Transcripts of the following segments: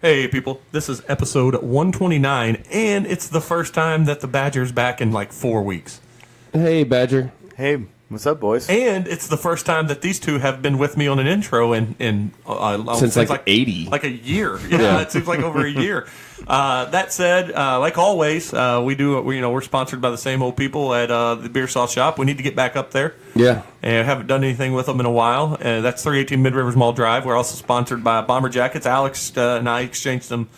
Hey, people. This is episode 129, and it's the first time that the Badger's back in like 4 weeks. Hey, Badger. Hey, what's up, boys? And it's the first time that these two have been with me on an intro since like 80. Like a year. Yeah, it seems like over a year. That said, like always, we're sponsored by the same old people at the Beer Sauce Shop. We need to get back up there. Yeah. And haven't done anything with them in a while. That's 318 Mid Rivers Mall Drive. We're also sponsored by Bomber Jackets. Alex and I exchanged some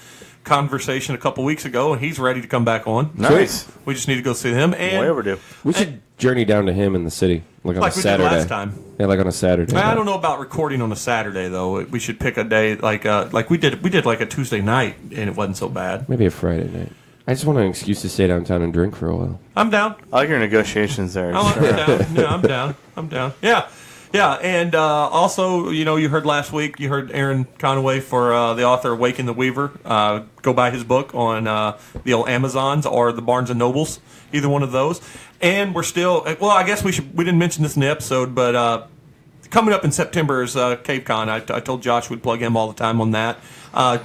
conversation a couple weeks ago, and he's ready to come back on. Nice. We just need to go see him. And Way overdue. We should journey down to him in the city, like on a we Saturday. did last time. Yeah, like on a Saturday. I don't know about recording on a Saturday though. We should pick a day like we did. We did like a Tuesday night, and it wasn't so bad. Maybe a Friday night. I just want an excuse to stay downtown and drink for a while. I'm down. I like your negotiations there. I'm down. Yeah, I'm down. I'm down. Yeah. Yeah, and also, you heard last week, you heard Aaron Conaway for the author of Waking the Weaver. Go buy his book on the old Amazons or the Barnes & Nobles, either one of those. And we're still, well, I guess we didn't mention this in the episode, but coming up in September is CaveCon. I told Josh we'd plug him all the time on that.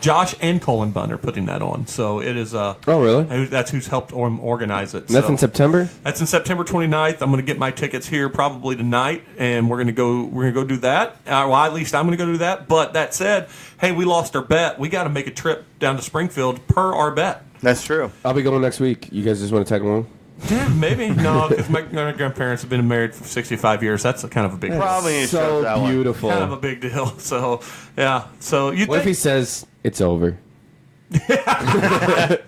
Josh and Colin Bunn are putting that on, so it is. Oh, really? That's who's helped organize it. That's in September. That's in September 29th. I'm going to get my tickets here probably tonight, and we're going to go do that. Well, at least I'm going to go do that. But that said, hey, we lost our bet. We got to make a trip down to Springfield per our bet. That's true. I'll be going next week. You guys just want to tag along? Yeah, maybe. No, because my grandparents have been married for 65 years. That's kind of a big deal. Probably So that one. beautiful. Kind of a big deal. So, yeah. So you What if he says it's over? That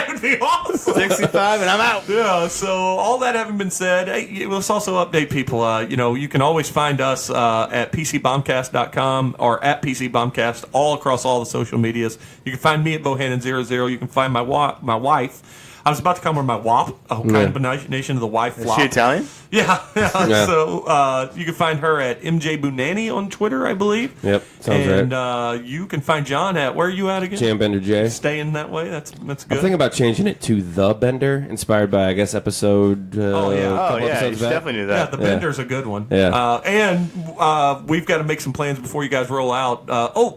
would be awesome. 65 and I'm out. Yeah, so all that having been said, hey, let's also update people. You can always find us at PCBombcast.com or at PCBombcast all across all the social medias. You can find me at Bohannon00. You can find my wife. I was about to come with my WAP, a whole kind of nation of the wife flop. Is she Italian? Yeah. Yeah. So you can find her at MJ Bunani on Twitter, I believe. Yep, sounds and, right. And you can find John at, where are you at again? Jam Bender J. Staying that way. That's good. I'm thinking about changing it to The Bender, inspired by, I guess, episode... Oh, yeah. Oh, yeah. You episodes should back. definitely do Yeah, that. the Bender's a good one. Yeah. And we've got to make some plans before you guys roll out.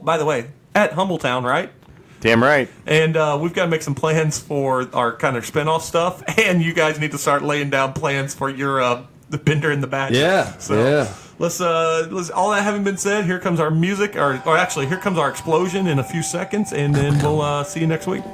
By the way, at Humbletown, right? Damn right. And we've got to make some plans for our kind of spinoff stuff. And you guys need to start laying down plans for your the Bender and the Badger. Yeah. So Yeah. let's all that having been said, here comes our music, or actually, here comes our explosion in a few seconds, and then we'll see you next week.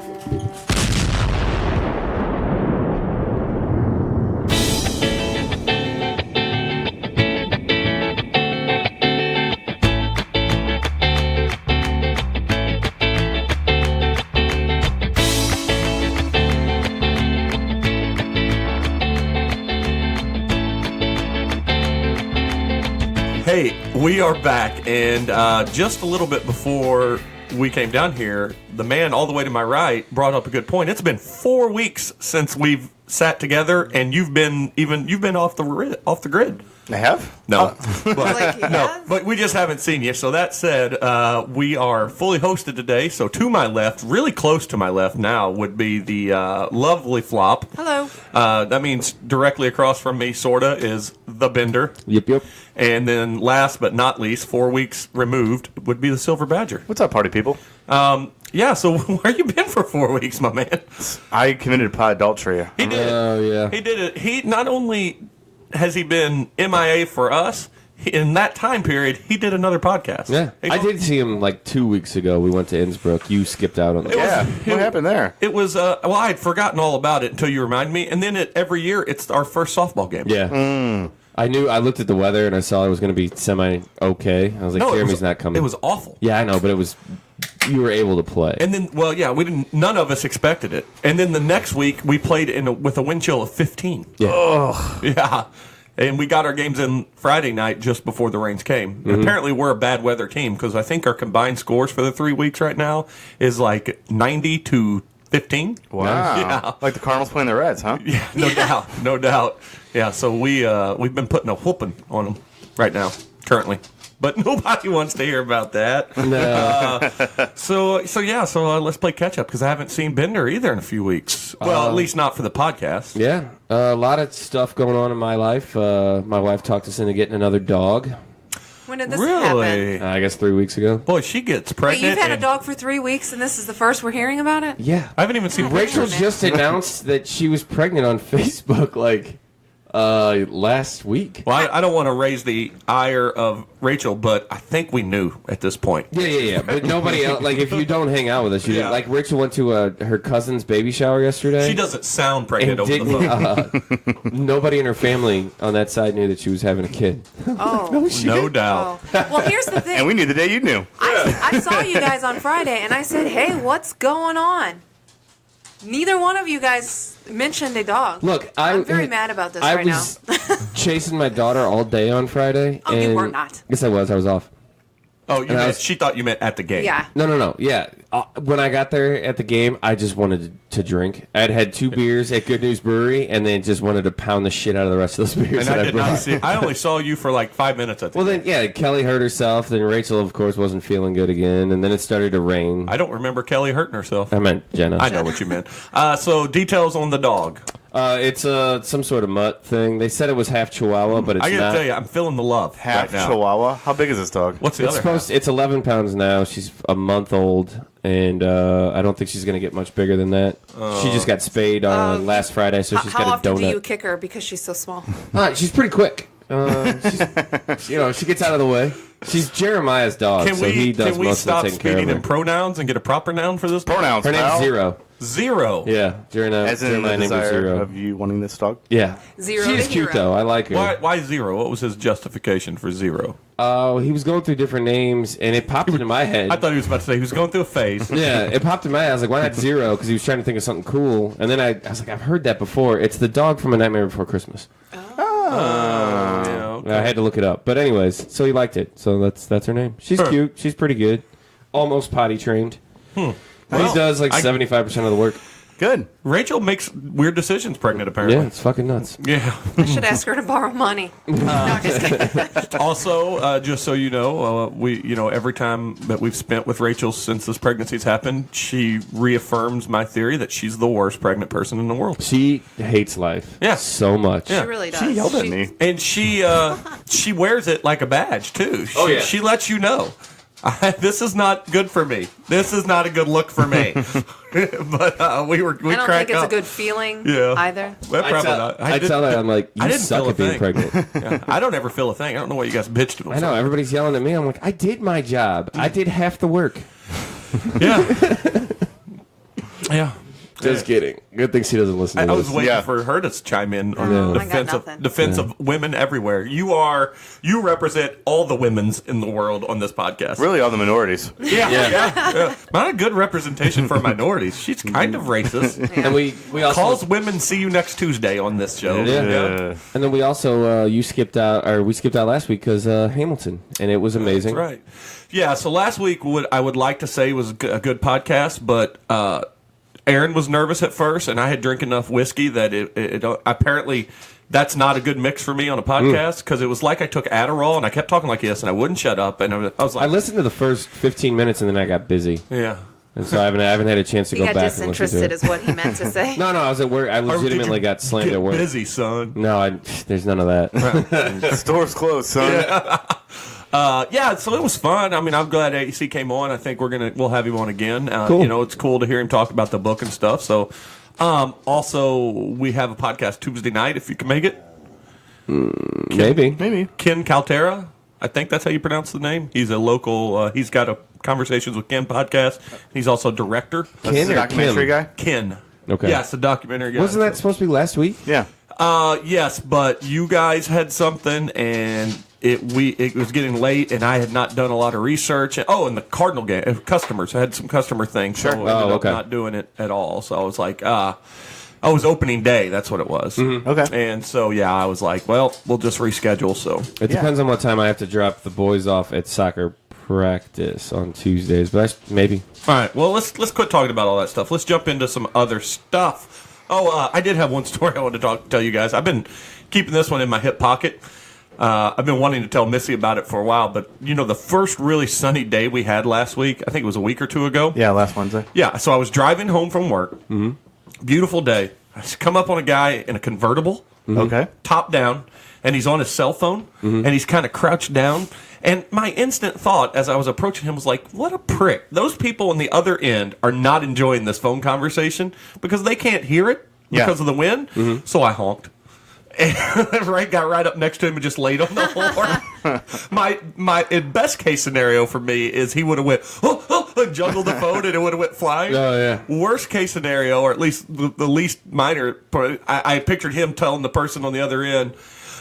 Hey, we are back, and just a little bit before we came down here, the man all the way to my right brought up a good point. It's been 4 weeks since we've sat together, and you've been off the grid. I have? No, Yeah. but we just haven't seen you. So that said, we are fully hosted today. So to my left, really close to my left now, would be the lovely Flop. Hello. That means directly across from me, sorta, is the Bender. Yep. And then last but not least, 4 weeks removed, would be the Silver Badger. What's up, party people? Yeah, so where you been for 4 weeks, my man? I committed adultery. He did it. Oh, yeah. He did it. He not only has he been MIA for us, in that time period, he did another podcast. Yeah. I did see him like 2 weeks ago. We went to Innsbruck. You skipped out on the Yeah. What happened there? It was, I had forgotten all about it until you reminded me. And then every year, it's our first softball game. Yeah. I looked at the weather and I saw it was going to be semi-okay. I was like, No, Jeremy's not coming. It was awful. Yeah, I know, but you were able to play. And then, none of us expected it. And then the next week, we played with a wind chill of 15. Yeah. Oh, yeah. And we got our games in Friday night just before the rains came. Mm-hmm. Apparently, we're a bad weather team because I think our combined scores for the 3 weeks right now is like 90 to 15. Wow. Yeah. Like the Cardinals playing the Reds, huh? Yeah, no doubt. Yeah, so we've been putting a whooping on them right now, currently. But nobody wants to hear about that. No. So let's play Catchup because I haven't seen Bender either in a few weeks. Well, at least not for the podcast. Yeah. A lot of stuff going on in my life. My wife talked us into getting another dog. When did this happen? Really? I guess 3 weeks ago. Boy, she gets Wait, pregnant. you've had a and- dog for 3 weeks, and this is the first we're hearing about it? Yeah. I haven't even seen Rachel pictures. just announced that she was pregnant on Facebook, last week. Well, I don't want to raise the ire of Rachel, but I think we knew at this point. Yeah. But nobody else, if you don't hang out with us, you Yeah. Rachel went to her cousin's baby shower yesterday. She doesn't sound pregnant And over the phone. nobody in her family on that side knew that she was having a kid. Oh. No doubt. Oh. Well, here's the thing. And we knew the day you knew. I saw you guys on Friday, and I said, hey, what's going on? Neither one of you guys mentioned a dog. Look, I'm very mad about this I right was chasing my daughter all day on Friday. Oh, you and were not. Yes, I was. I was off. Oh, And I was- she thought you meant at the now. game. Yeah. No. Yeah. When I got there at the game, I just wanted to drink. I'd had 2 beers at Good News Brewery, and then just wanted to pound the shit out of the rest of those beers. And that I did not brought. see. I only saw you for like 5 minutes at the Well, game. then, yeah, Kelly hurt herself. Then Rachel, of course, wasn't feeling good again. And then it started to rain. I don't remember Kelly hurting herself. I meant Jenna. I know what you meant. So details on the dog. It's some sort of mutt thing. They said it was half Chihuahua, but it's I gotta not. tell you, I'm feeling the love Half right now. Chihuahua. How big is this dog? What's the It's other half? It's 11 pounds now. She's a month old, and I don't think she's going to get much bigger than that. She just got spayed on last Friday, so she's How got a often do you donut. kick her because she's so small? She's pretty quick. She gets out of the way. She's Jeremiah's dog, Can so he does we most of the stop taking care speaking of in her. pronouns and get a proper noun for this? Pronouns. Her name's pal. Zero. Zero. Yeah, Jeremiah As in the named her desire Zero. of you wanting this dog. Yeah, Zero She's to cute hero. though. I like her. Why zero? What was his justification for zero? He was going through different names, and it popped into my head. I thought he was about to say he was going through a phase. Yeah, it popped in my head. I was like, why not Zero? Because he was trying to think of something cool. And then I was like, I've heard that before. It's the dog from A Nightmare Before Christmas. Yeah, okay. I had to look it up. But anyways, so he liked it. So that's her name. She's Sure. cute. She's pretty good. Almost potty trained. Well, he does like I- 75% of the work. Good. Rachel makes weird decisions pregnant, Yeah, apparently. it's fucking nuts. Yeah. I should ask her to borrow money. No, just kidding. Also, just so you know, every time that we've spent with Rachel since this pregnancy's happened, she reaffirms my theory that she's the worst pregnant person in the world. She hates life. Yeah. So much. Yeah. She really does. She yelled at me. And she wears it like a badge too. Oh, yeah. She lets you know. This is not good for me. This is not a good look for me. But we I don't crack think it's up. a good feeling Yeah. either. Well, probably not. I tell her, I'm like, I you didn't suck feel a at being thing. pregnant. Yeah, I don't ever feel a thing. I don't know why you guys bitched at me. I know, everybody's yelling at me. I'm like, I did my job. I did half the work. Yeah. Yeah. Just kidding. Good thing she doesn't listen to I was this. waiting Yeah. for her to chime in on No, the I got nothing. defense of women everywhere. You represent all the women's in the world on this podcast. Really, all the minorities. Yeah. Not a good representation for minorities. She's kind of racist. And we also Calls women see you next Tuesday on this show. Yeah. And then we also we skipped out last week because Hamilton, and it was amazing. That's right. Yeah, so last week I would like to say was a good podcast, but Aaron was nervous at first, and I had drank enough whiskey that it apparently that's not a good mix for me on a podcast because it was like I took Adderall and I kept talking like this and I wouldn't shut up, and I was I like, listened to the first 15 minutes, and then I got busy, yeah. and so I haven't had a chance to He go got back and listen to disinterested, it. is what he meant to say. No, I was at work. I Or did legitimately you got slammed get at work. busy, son. No, there's none of that. The store's closed, son. Yeah, so it was fun. I mean, I'm glad AC came on. I think we'll have him on again. Cool. It's cool to hear him talk about the book and stuff. So, also we have a podcast Tuesday night if you can make it. Maybe. Ken Caltera, I think that's how you pronounce the name. He's a local. He's got a Conversations with Ken podcast. He's also director. That's the or documentary Kim? guy? Ken. Okay. Yes, the documentary guy. Wasn't that supposed to be last week? Yeah. Yes, but you guys had something, and it was getting late, and I had not done a lot of research. And the Cardinal game customers. I had some customer things, so I ended up okay. not doing it at all. So I was like, it was opening day. That's what it was. Okay. And so I was like, well, we'll just reschedule. So It depends on what time I have to drop the boys off at soccer practice on Tuesdays, but maybe. all right, well let's quit talking about all that stuff. Let's jump into some other stuff. I did have one story I wanted to tell you guys. I've been keeping this one in my hip pocket. I've been wanting to tell Missy about it for a while, but the first really sunny day we had last week, I think it was a week or two ago. Yeah, last Wednesday. Yeah, so I was driving home from work. Mm-hmm. Beautiful day. I come up on a guy in a convertible Okay. top down, and he's on his cell phone, and he's kind of crouched down. And my instant thought as I was approaching him was like, what a prick. Those people on the other end are not enjoying this phone conversation because they can't hear it because of the wind. So I honked. And got right up next to him and just laid on the horn. My best case scenario for me is he would have went and juggled the phone and it would have went flying. Oh, yeah. Worst case scenario, or at least the least minor part, I pictured him telling the person on the other end,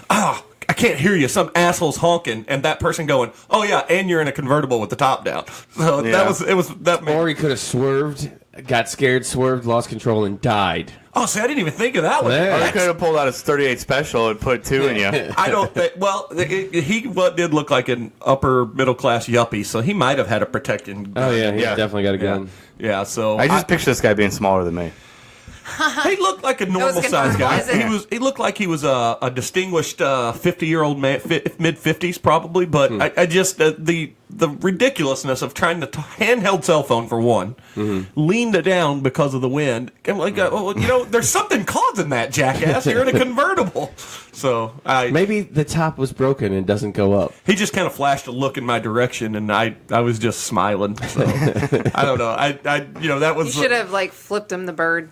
I can't hear you. Some asshole's honking, and that person going, "Oh yeah," and you're in a convertible with the top down. So that. Or he could have swerved, got scared, swerved, lost control, and died. Oh, see, I didn't even think of that one. Yeah. Or he could have pulled out his 38 special and put 2 in you. I don't think. Well, he did look like an upper middle class yuppie, so he might have had a protecting gun. Oh yeah, he definitely got a gun. Yeah. So I just picture this guy being smaller than me. he looked like a normal sized guy. confusing. He looked like he was a distinguished 50-year-old man, mid 50s probably. But I just the ridiculousness of trying to handheld cell phone for one, leaned it down because of the wind. I'm like, there's something causing that, jackass. You're in a convertible. So Maybe the top was broken and doesn't go up. he just kind of flashed a look in my direction, and I was just smiling. So I don't know. That was You should have flipped him the bird.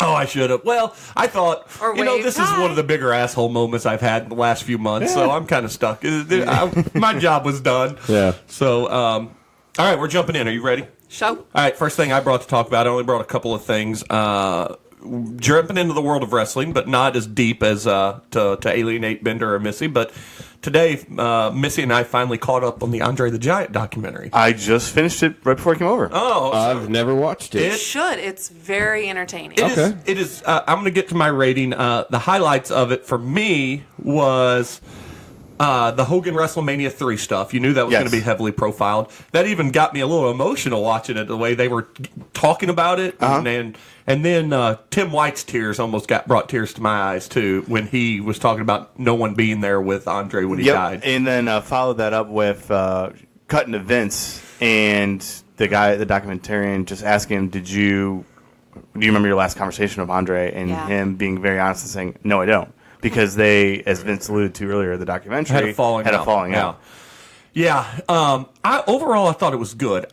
Oh, I should have. Well, I thought, Or this is waved one of the bigger asshole moments I've had in the last few months, so I'm kind of stuck. My job was done. Yeah. So, all right, we're jumping in. Are you ready? Show. All right, first thing I brought to talk about, I only brought a couple of things. Jumping into the world of wrestling, but not as deep as to alienate Bender or Missy. But today, Missy and I finally caught up on the Andre the Giant documentary. I just finished it right before I came over. Oh, I've never watched it. You should. It's very entertaining. It is. I'm going to get to my rating. The highlights of it for me was the Hogan Wrestlemania 3 stuff. You knew that was going to be heavily profiled. That even got me a little emotional watching it, the way they were talking about it. And then Tim White's tears almost brought tears to my eyes, too, when he was talking about no one being there with Andre when he died. And then followed that up with cutting to Vince and the documentarian, just asking him, do you remember your last conversation with Andre? And him being very honest and saying, no, I don't. Because they, as Vince alluded to earlier, the documentary had a falling out. Yeah. Overall, I thought it was good.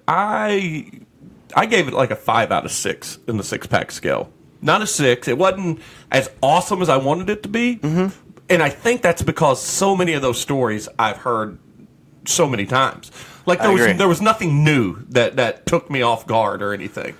I gave it like a 5 out of 6 in the 6-pack scale. Not a 6. It wasn't as awesome as I wanted it to be. And I think that's because so many of those stories I've heard so many times. Like there was nothing new that took me off guard or anything.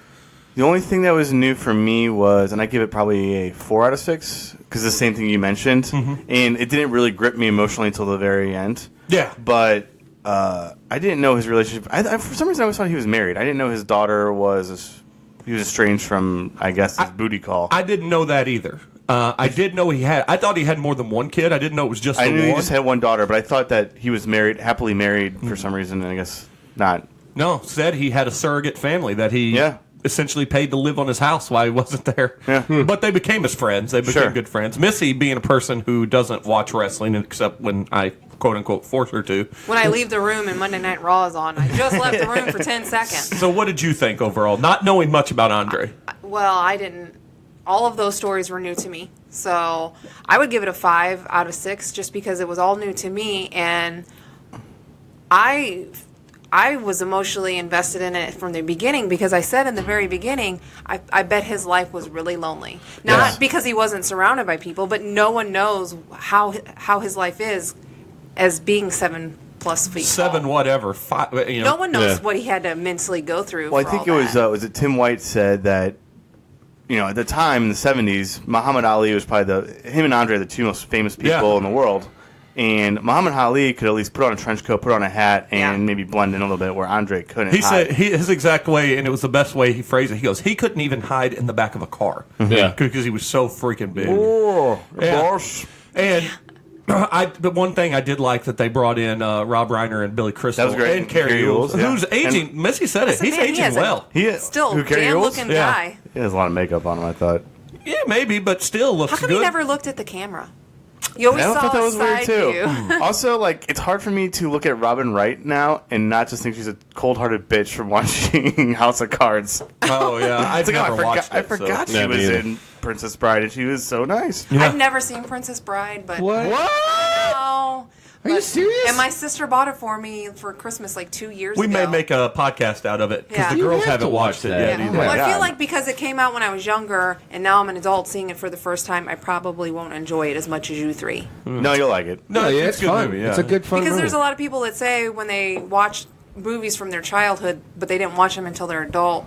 The only thing that was new for me was, and I give it probably a 4 out of 6, because the same thing you mentioned, and it didn't really grip me emotionally until the very end. Yeah. But I didn't know his relationship. For some reason, I always thought he was married. I didn't know his daughter was estranged from, I guess, his booty call. I didn't know that either. I did know I thought he had more than one kid. I didn't know it was just the one. I knew he just had one daughter, but I thought that he was happily married for some reason, and I guess not. No, said he had a surrogate family that he essentially paid to live on his house while he wasn't there. Yeah. But they became his friends. They became good friends. Missy, being a person who doesn't watch wrestling except when I quote-unquote force her to. When I leave the room and Monday Night Raw is on, I just left the room for 10 seconds. So what did you think overall, not knowing much about Andre? Well, I didn't. All of those stories were new to me. So I would give it a 5 out of 6 just because it was all new to me. And I was emotionally invested in it from the beginning because I said in the very beginning, I bet his life was really lonely. Not because he wasn't surrounded by people, but no one knows how his life is as being 7+ feet 7 tall. whatever. 5, No one knows what he had to mentally go through. Well, I think it was it Tim White said that, at the time in the 70s, Muhammad Ali was probably him and Andre are the 2 most famous people in the world. And Muhammad Ali could at least put on a trench coat, put on a hat, and maybe blend in a little bit where Andre couldn't. He said his exact way, and it was the best way he phrased it. He goes, he couldn't even hide in the back of a car because he was so freaking big. Oh, boss. And the one thing I did like that they brought in Rob Reiner and Billy Crystal. That was great. And Kerry Ewells, who's aging. And Missy said it. He's aging well. He is still Kerry damn Ewells? looking guy. He has a lot of makeup on him, I thought. Yeah, maybe, but still looks How come good. he never looked at the camera? You always I saw thought that a was weird side too. view. Also, like, it's hard for me to look at Robin Wright now and not just think she's a cold-hearted bitch from watching House of Cards. Oh yeah, I've It's like, never watched it. I forgot so. she was Neither. in Princess Bride, and she was so nice. Yeah. I've never seen Princess Bride, but What? no. Are you serious? And my sister bought it for me for Christmas like 2 years We ago. may make a podcast out of it because Yeah. the You girls have to haven't watch watched it that. yet Yeah. either. Well, I God. feel like because it came out when I was younger, and now I'm an adult seeing it for the first time, I probably won't enjoy it as much as you three. No, you'll like it. No, Oh, yeah, it's it's a good fun. movie. Yeah. It's a good fun Because movie. there's a lot of people that say when they watch movies from their childhood, but they didn't watch them until they're adult.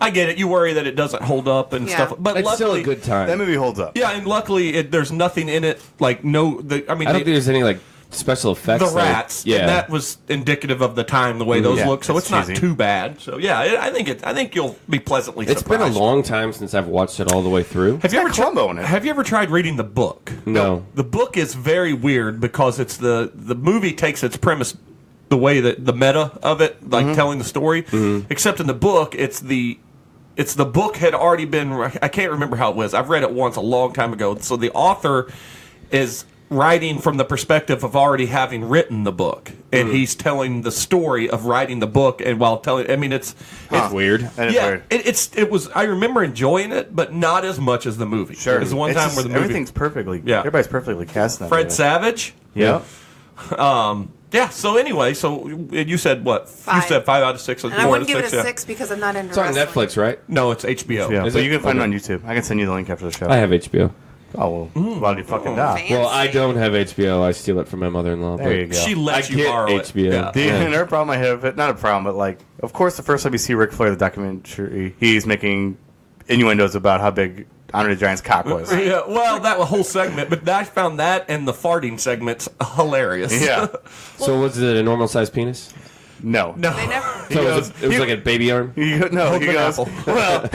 I get it. You worry that it doesn't hold up and Yeah. stuff, but It's still a luckily, good time. That movie holds up. yeah, and luckily there's nothing in it like I don't think there's any like special effects. the rats. Yeah. And that was indicative of the time, the way those Yeah, look. So it's it's not cheesy. too bad. So yeah, I think you'll be pleasantly It's surprised. been a long time since I've watched it all the way through. Have you got ever Columbo in it. Have you ever tried reading the book? No. The book is very weird because it's the movie takes its premise the way that the meta of it, like telling the story. Except in the book, it's the book had already been. I can't remember how it was. I've read it once a long time ago. So the author is writing from the perspective of already having written the book, and he's telling the story of writing the book. And while telling, I mean, it's Weird. That is yeah, weird. it was. I remember enjoying it, but not as much as the movie. Sure. It was the one It's time just- where the movie. everything's perfectly. Yeah. Everybody's perfectly cast in that Fred movie. Savage. Yeah. Yeah. So anyway, so you said what? You 5. said 5 out of 6. And I wouldn't give it a 6 because I'm not into It's on wrestling. Netflix, right? No, it's HBO. Yeah, Is but it? you can find it Okay. on YouTube. I can send you the link after the show. I have HBO. Oh, well, why do you fucking die? Fancy. Well, I don't have HBO. I steal it from my mother-in-law. There you go. She lets I you get borrow HBO. it. The Yeah. another problem I have, not a problem, but like, of course, the first time you see Ric Flair, the documentary, he's making innuendos about how big Andre the Giant's cock was. Yeah, well, that whole segment, but I found that and the farting segments hilarious. Yeah. So was it a normal-sized penis? No. No. They never. So it was like a baby arm? He goes, Hogan apple. well,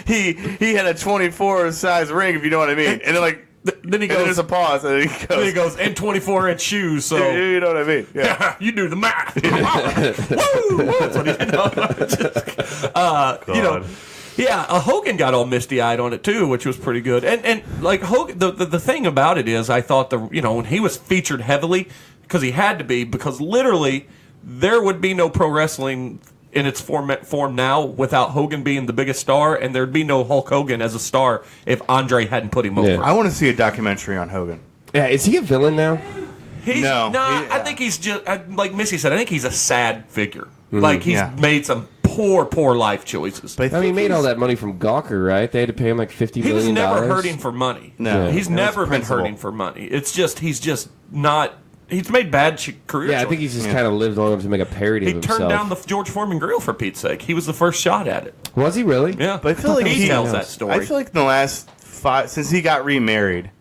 he had a 24 size ring, if you know what I mean. And then like, Then he and then there's goes. a pause, and then he Then he goes, goes in 24-inch shoes. So you know what I mean? Yeah. you do the math. Woo! That's what he, you know. God. Yeah, Hogan got all misty-eyed on it too, which was pretty good. And like Hogan, the thing about it is, I thought when he was featured heavily because he had to be, because literally there would be no pro wrestling in its form now without Hogan being the biggest star, and there'd be no Hulk Hogan as a star if Andre hadn't put him over. Yeah. I want to see a documentary on Hogan. Yeah, is he a villain now? No. I think he's just like Missy said. I think he's a sad figure. Like he's Yeah. made some poor life choices. But I mean, he made all that money from Gawker, right? They had to pay him like $50 He was million. never hurting for money. No. He's Yeah. never It was been principle. hurting for money. It's just he's just not. He's made bad career. Yeah, I think he's just kind of lived long enough to make a parody he of himself. turned down the George Foreman grill for Pete's sake. He was the first shot at it. Was he really? Yeah, But I feel like he he tells knows. that story. I feel like in the last 5, since he got remarried,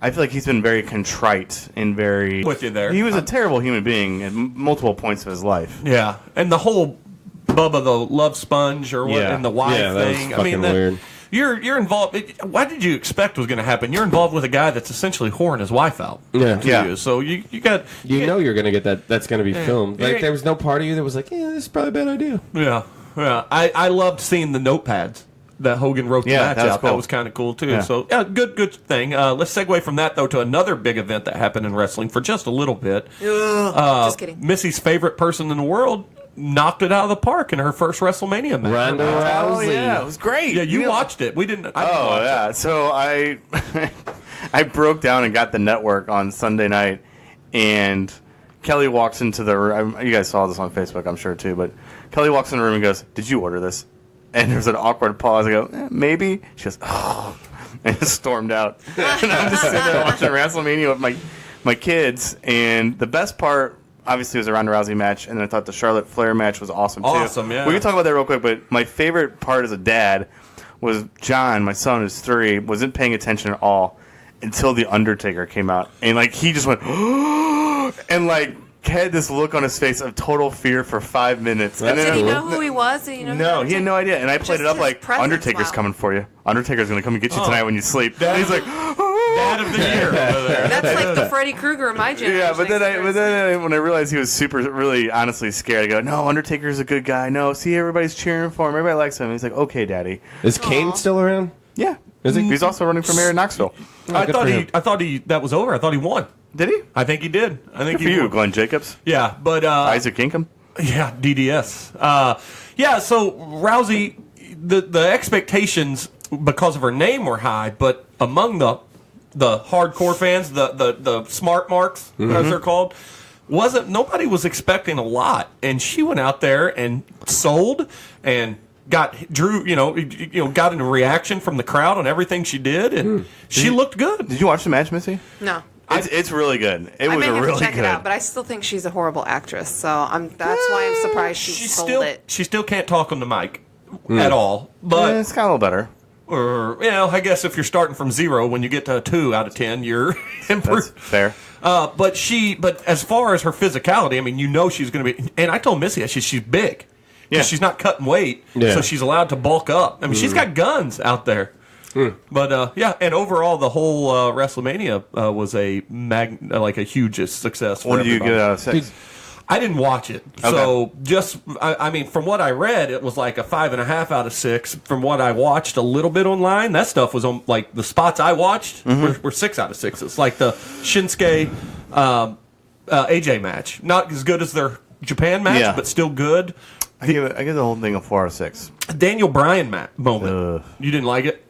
I feel like he's been very contrite and very. With you there. He was a terrible human being at multiple points of his life. yeah, and the whole Bubba the love sponge or what Yeah. and the wife Yeah, that was thing. fucking weird. You're involved. What did you expect was going to happen? You're involved with a guy that's essentially whoring his wife out. Yeah. to Yeah. you. So you got You know you're going to get that. That's going to be filmed. Yeah. Like, there was no part of you that was like, yeah, this is probably a bad idea. Yeah. I loved seeing the notepads that Hogan wrote the Yeah, match that was out. cool. That was kind of cool too. Yeah. So yeah, good thing. Let's segue from that though to another big event that happened in wrestling for just a little bit. Just kidding. Missy's favorite person in the world knocked it out of the park in her first WrestleMania match. Ronda Rousey. Oh yeah, it was great. Yeah, you know- watched it. We didn't. I didn't Oh watch yeah. So I I broke down and got the network on Sunday night, and Kelly walks into the room. You guys saw this on Facebook, I'm sure too. But Kelly walks in the room and goes, "Did you order this?" And there's an awkward pause. I go, maybe. She goes, "Oh," and just stormed out. And I'm just sitting there watching WrestleMania with my kids. And the best part, obviously, was the Ronda Rousey match, and then I thought the Charlotte Flair match was awesome too. Awesome, yeah. We can talk about that real quick. But my favorite part as a dad was John, my son, who's 3, wasn't paying attention at all until the Undertaker came out, and like he just went, and like had this look on his face of total fear for 5 minutes. And That's Did he cool. know who he was? Did he know? no, who he had no idea. And I played Just it up his like, presence, Undertaker's wow. coming for you. Undertaker's going to come and get you Oh. tonight when you sleep. Dad- And he's like, Dad of the year over there. That's like the Freddy Krueger of my generation. yeah, but then when I realized he was really honestly scared, I go, no, Undertaker's a good guy. No, see, everybody's cheering for him. Everybody likes him. And he's like, okay, Daddy. Is Kane Aw. still around? Yeah. Is he? He's also running for mayor in Knoxville. I good thought for he. him. I thought he. That was over. I thought he won. Did he? I think he did. I think Good for he you, won. Glenn Jacobs. Yeah, but Isaac Kinkham. yeah, DDS. Yeah, so Rousey, the expectations because of her name were high, but among the hardcore fans, the smart marks as they're called, nobody was expecting a lot, and she went out there and sold and got in a reaction from the crowd on everything she did, and she looked good. Did you watch the match, Missy? No. It's really good. It I was may have really to check good. it out, but I still think she's a horrible actress. So that's why I'm surprised she sold it. She still can't talk on the mic at all, but. It's got a little better. Or, I guess if you're starting from 0, when you get to a 2 out of 10, you're That's improved. fair. But as far as her physicality, I mean, she's going to be. And I told Missy, she's big. Yeah. She's not cutting weight, so she's allowed to bulk up. I mean, she's got guns out there. But and overall, the whole WrestleMania was a huge success. For What did you everybody. get out of 6? I didn't watch it, so I mean, from what I read, it was like a 5.5 out of 6. From what I watched a little bit online, that stuff was on like the spots I watched were 6 out of 6. It's like the Shinsuke AJ match, not as good as their Japan match, but still good. I give the whole thing a 4 out of 6. Daniel Bryan moment, Ugh. you didn't like it?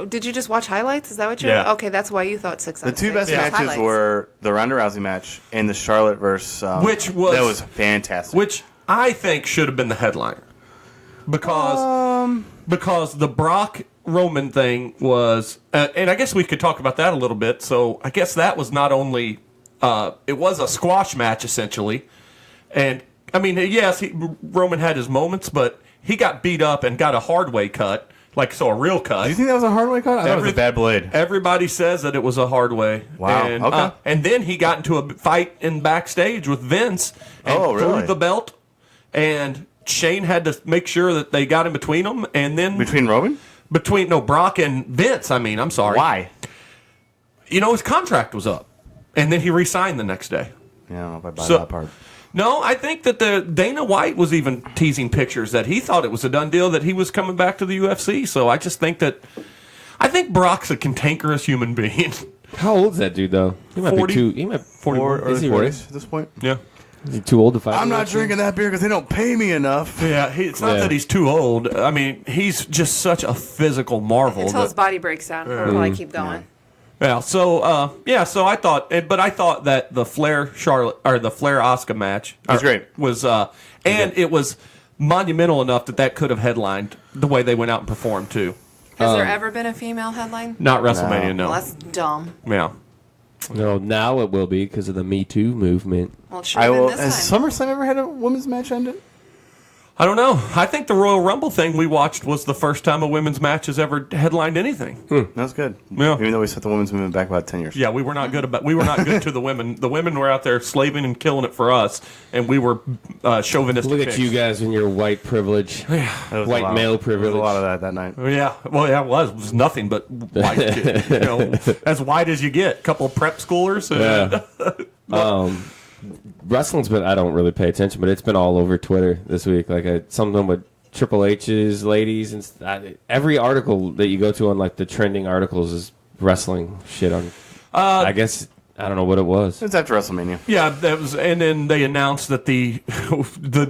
Did you just watch highlights? Is that what you're? Yeah. Okay, that's why you thought 6 out The of 6. two best Just matches highlights. were the Ronda Rousey match and the Charlotte versus that was fantastic. Which I think should have been the headliner because the Brock Roman thing was, and I guess we could talk about that a little bit. So I guess that was not only it was a squash match essentially, and I mean yes, Roman had his moments, but he got beat up and got a hard way cut. A real cut. Do you think that was a hard way cut? I thought it was a bad blade. Everybody says that it was a hard way. Wow. And, Okay. And then he got into a fight in backstage with Vince and really? threw the belt. And Shane had to make sure that they got in between them. And then Between Roman? Brock and Vince. I mean, I'm sorry. Why? His contract was up, and then he re-signed the next day. Yeah, I don't know if I buy So- that part. No, I think that the Dana White was even teasing pictures that he thought it was a done deal that he was coming back to the UFC. So I just think Brock's a cantankerous human being. How old's that dude though? He might 40? be too. He might 41. Is he 40s really? at this point? Yeah. Is he too old to fight? I'm not drinking that beer because they don't pay me enough. Yeah, it's not Yeah. that he's too old. I mean, he's just such a physical marvel. Until his body breaks down, he'll probably keep going. So I thought that the Flair Charlotte or the Flair Asuka match was great. It was monumental enough that could have headlined the way they went out and performed too. Has there ever been a female headline? Not WrestleMania, no. Well, that's dumb. Yeah. No, now it will be because of the Me Too movement. Well, it should have been this Has time. SummerSlam ever had a women's match ended? I don't know. I think the Royal Rumble thing we watched was the first time a women's match has ever headlined anything. That's good. Yeah. Even though we set the women's movement back about 10 years. Yeah, we were not good to the women. The women were out there slaving and killing it for us, and we were chauvinistic. Look at pigs. you guys and your white privilege, There was a white lot- male There was privilege. a lot of that night. Yeah, well, yeah, it was. It was nothing but white. As white as you get. A couple of prep schoolers. Yeah. Wrestling's been. I don't really pay attention, but it's been all over Twitter this week. Something with Triple H's ladies and every article that you go to on the trending articles is wrestling shit on. I guess I don't know what it was. It's after WrestleMania. Yeah, that was, and then they announced that the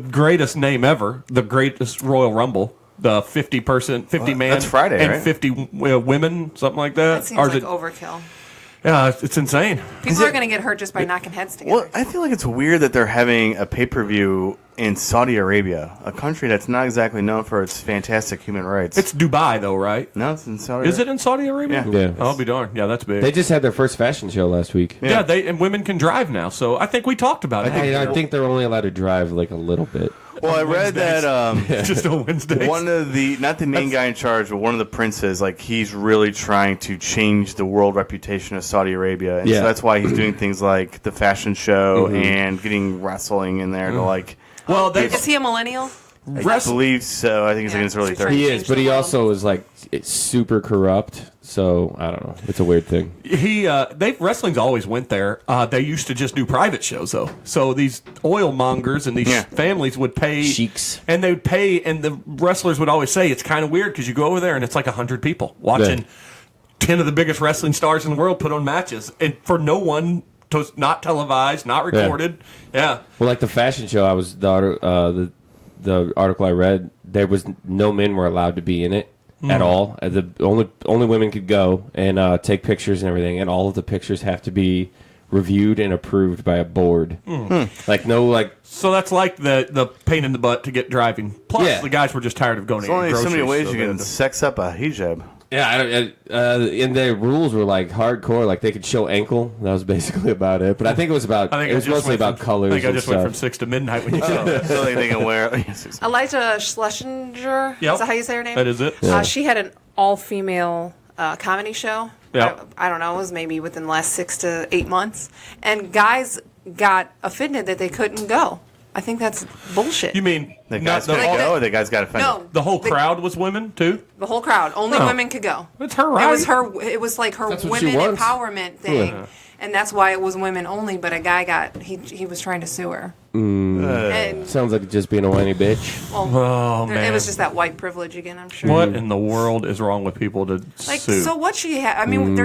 greatest name ever, the greatest Royal Rumble, the 50 man, that's Friday, and right? 50 women, something like that. That seems Or like is it- overkill. Yeah, it's insane. People are going to get hurt just by knocking heads together. Well, I feel like it's weird that they're having a pay-per-view in Saudi Arabia, a country that's not exactly known for its fantastic human rights. It's Dubai, though, right? No, it's in Saudi Is it in Saudi Arabia? Yeah. Yeah. I'll be darned. Yeah, that's big. They just had their first fashion show last week. yeah, and women can drive now, so I think we talked about it. I think they're only allowed to drive a little bit. Well, I read that just on Wednesdays. one of the, not the main guy in charge, but one of the princes, he's really trying to change the world reputation of Saudi Arabia. And Yeah. so that's why he's doing things like the fashion show and getting wrestling in there to Well, Is he a millennial? I believe so. I think he's in his early 30s. He is, but he also is like super corrupt. So I don't know. It's a weird thing. Wrestling's always went there. They used to just do private shows though. So these oil mongers and these families would pay sheiks, and they would pay, and the wrestlers would always say it's kind of weird because you go over there and it's like 100 people watching 10 of the biggest wrestling stars in the world put on matches, and for no one. Not televised, not recorded. Yeah. Well, like the fashion show, the article I read, there was no men were allowed to be in it at all. The only women could go and take pictures and everything, and all of the pictures have to be reviewed and approved by a board. Like no like. So that's like the pain in the butt to get driving. Plus, the guys were just tired of going to groceries. There's only so many ways you can sex up a hijab. Yeah, and their rules were like hardcore. Like they could show ankle. That was basically about it. But I think it was mostly about colors. I think I just went from 6 to midnight when you said that. So they can wear. Elijah Schlesinger. Yep. Is that how you say her name? That is it. Yeah. She had an all-female comedy show. Yep. I don't know. It was maybe within the last 6 to 8 months, and guys got offended that they couldn't go. I think that's bullshit. You mean the guys got to go, or the guys got offended? No, the whole crowd was women too? The whole crowd. Only women could go. It's her right. It was like her That's what she women wants. empowerment thing, and that's why it was women only. But a guy he was trying to sue her. And, Sounds like just being a whiny bitch. well, man. it was just that white privilege again. I'm sure. What in the world is wrong with people to sue? So what she had? I mean,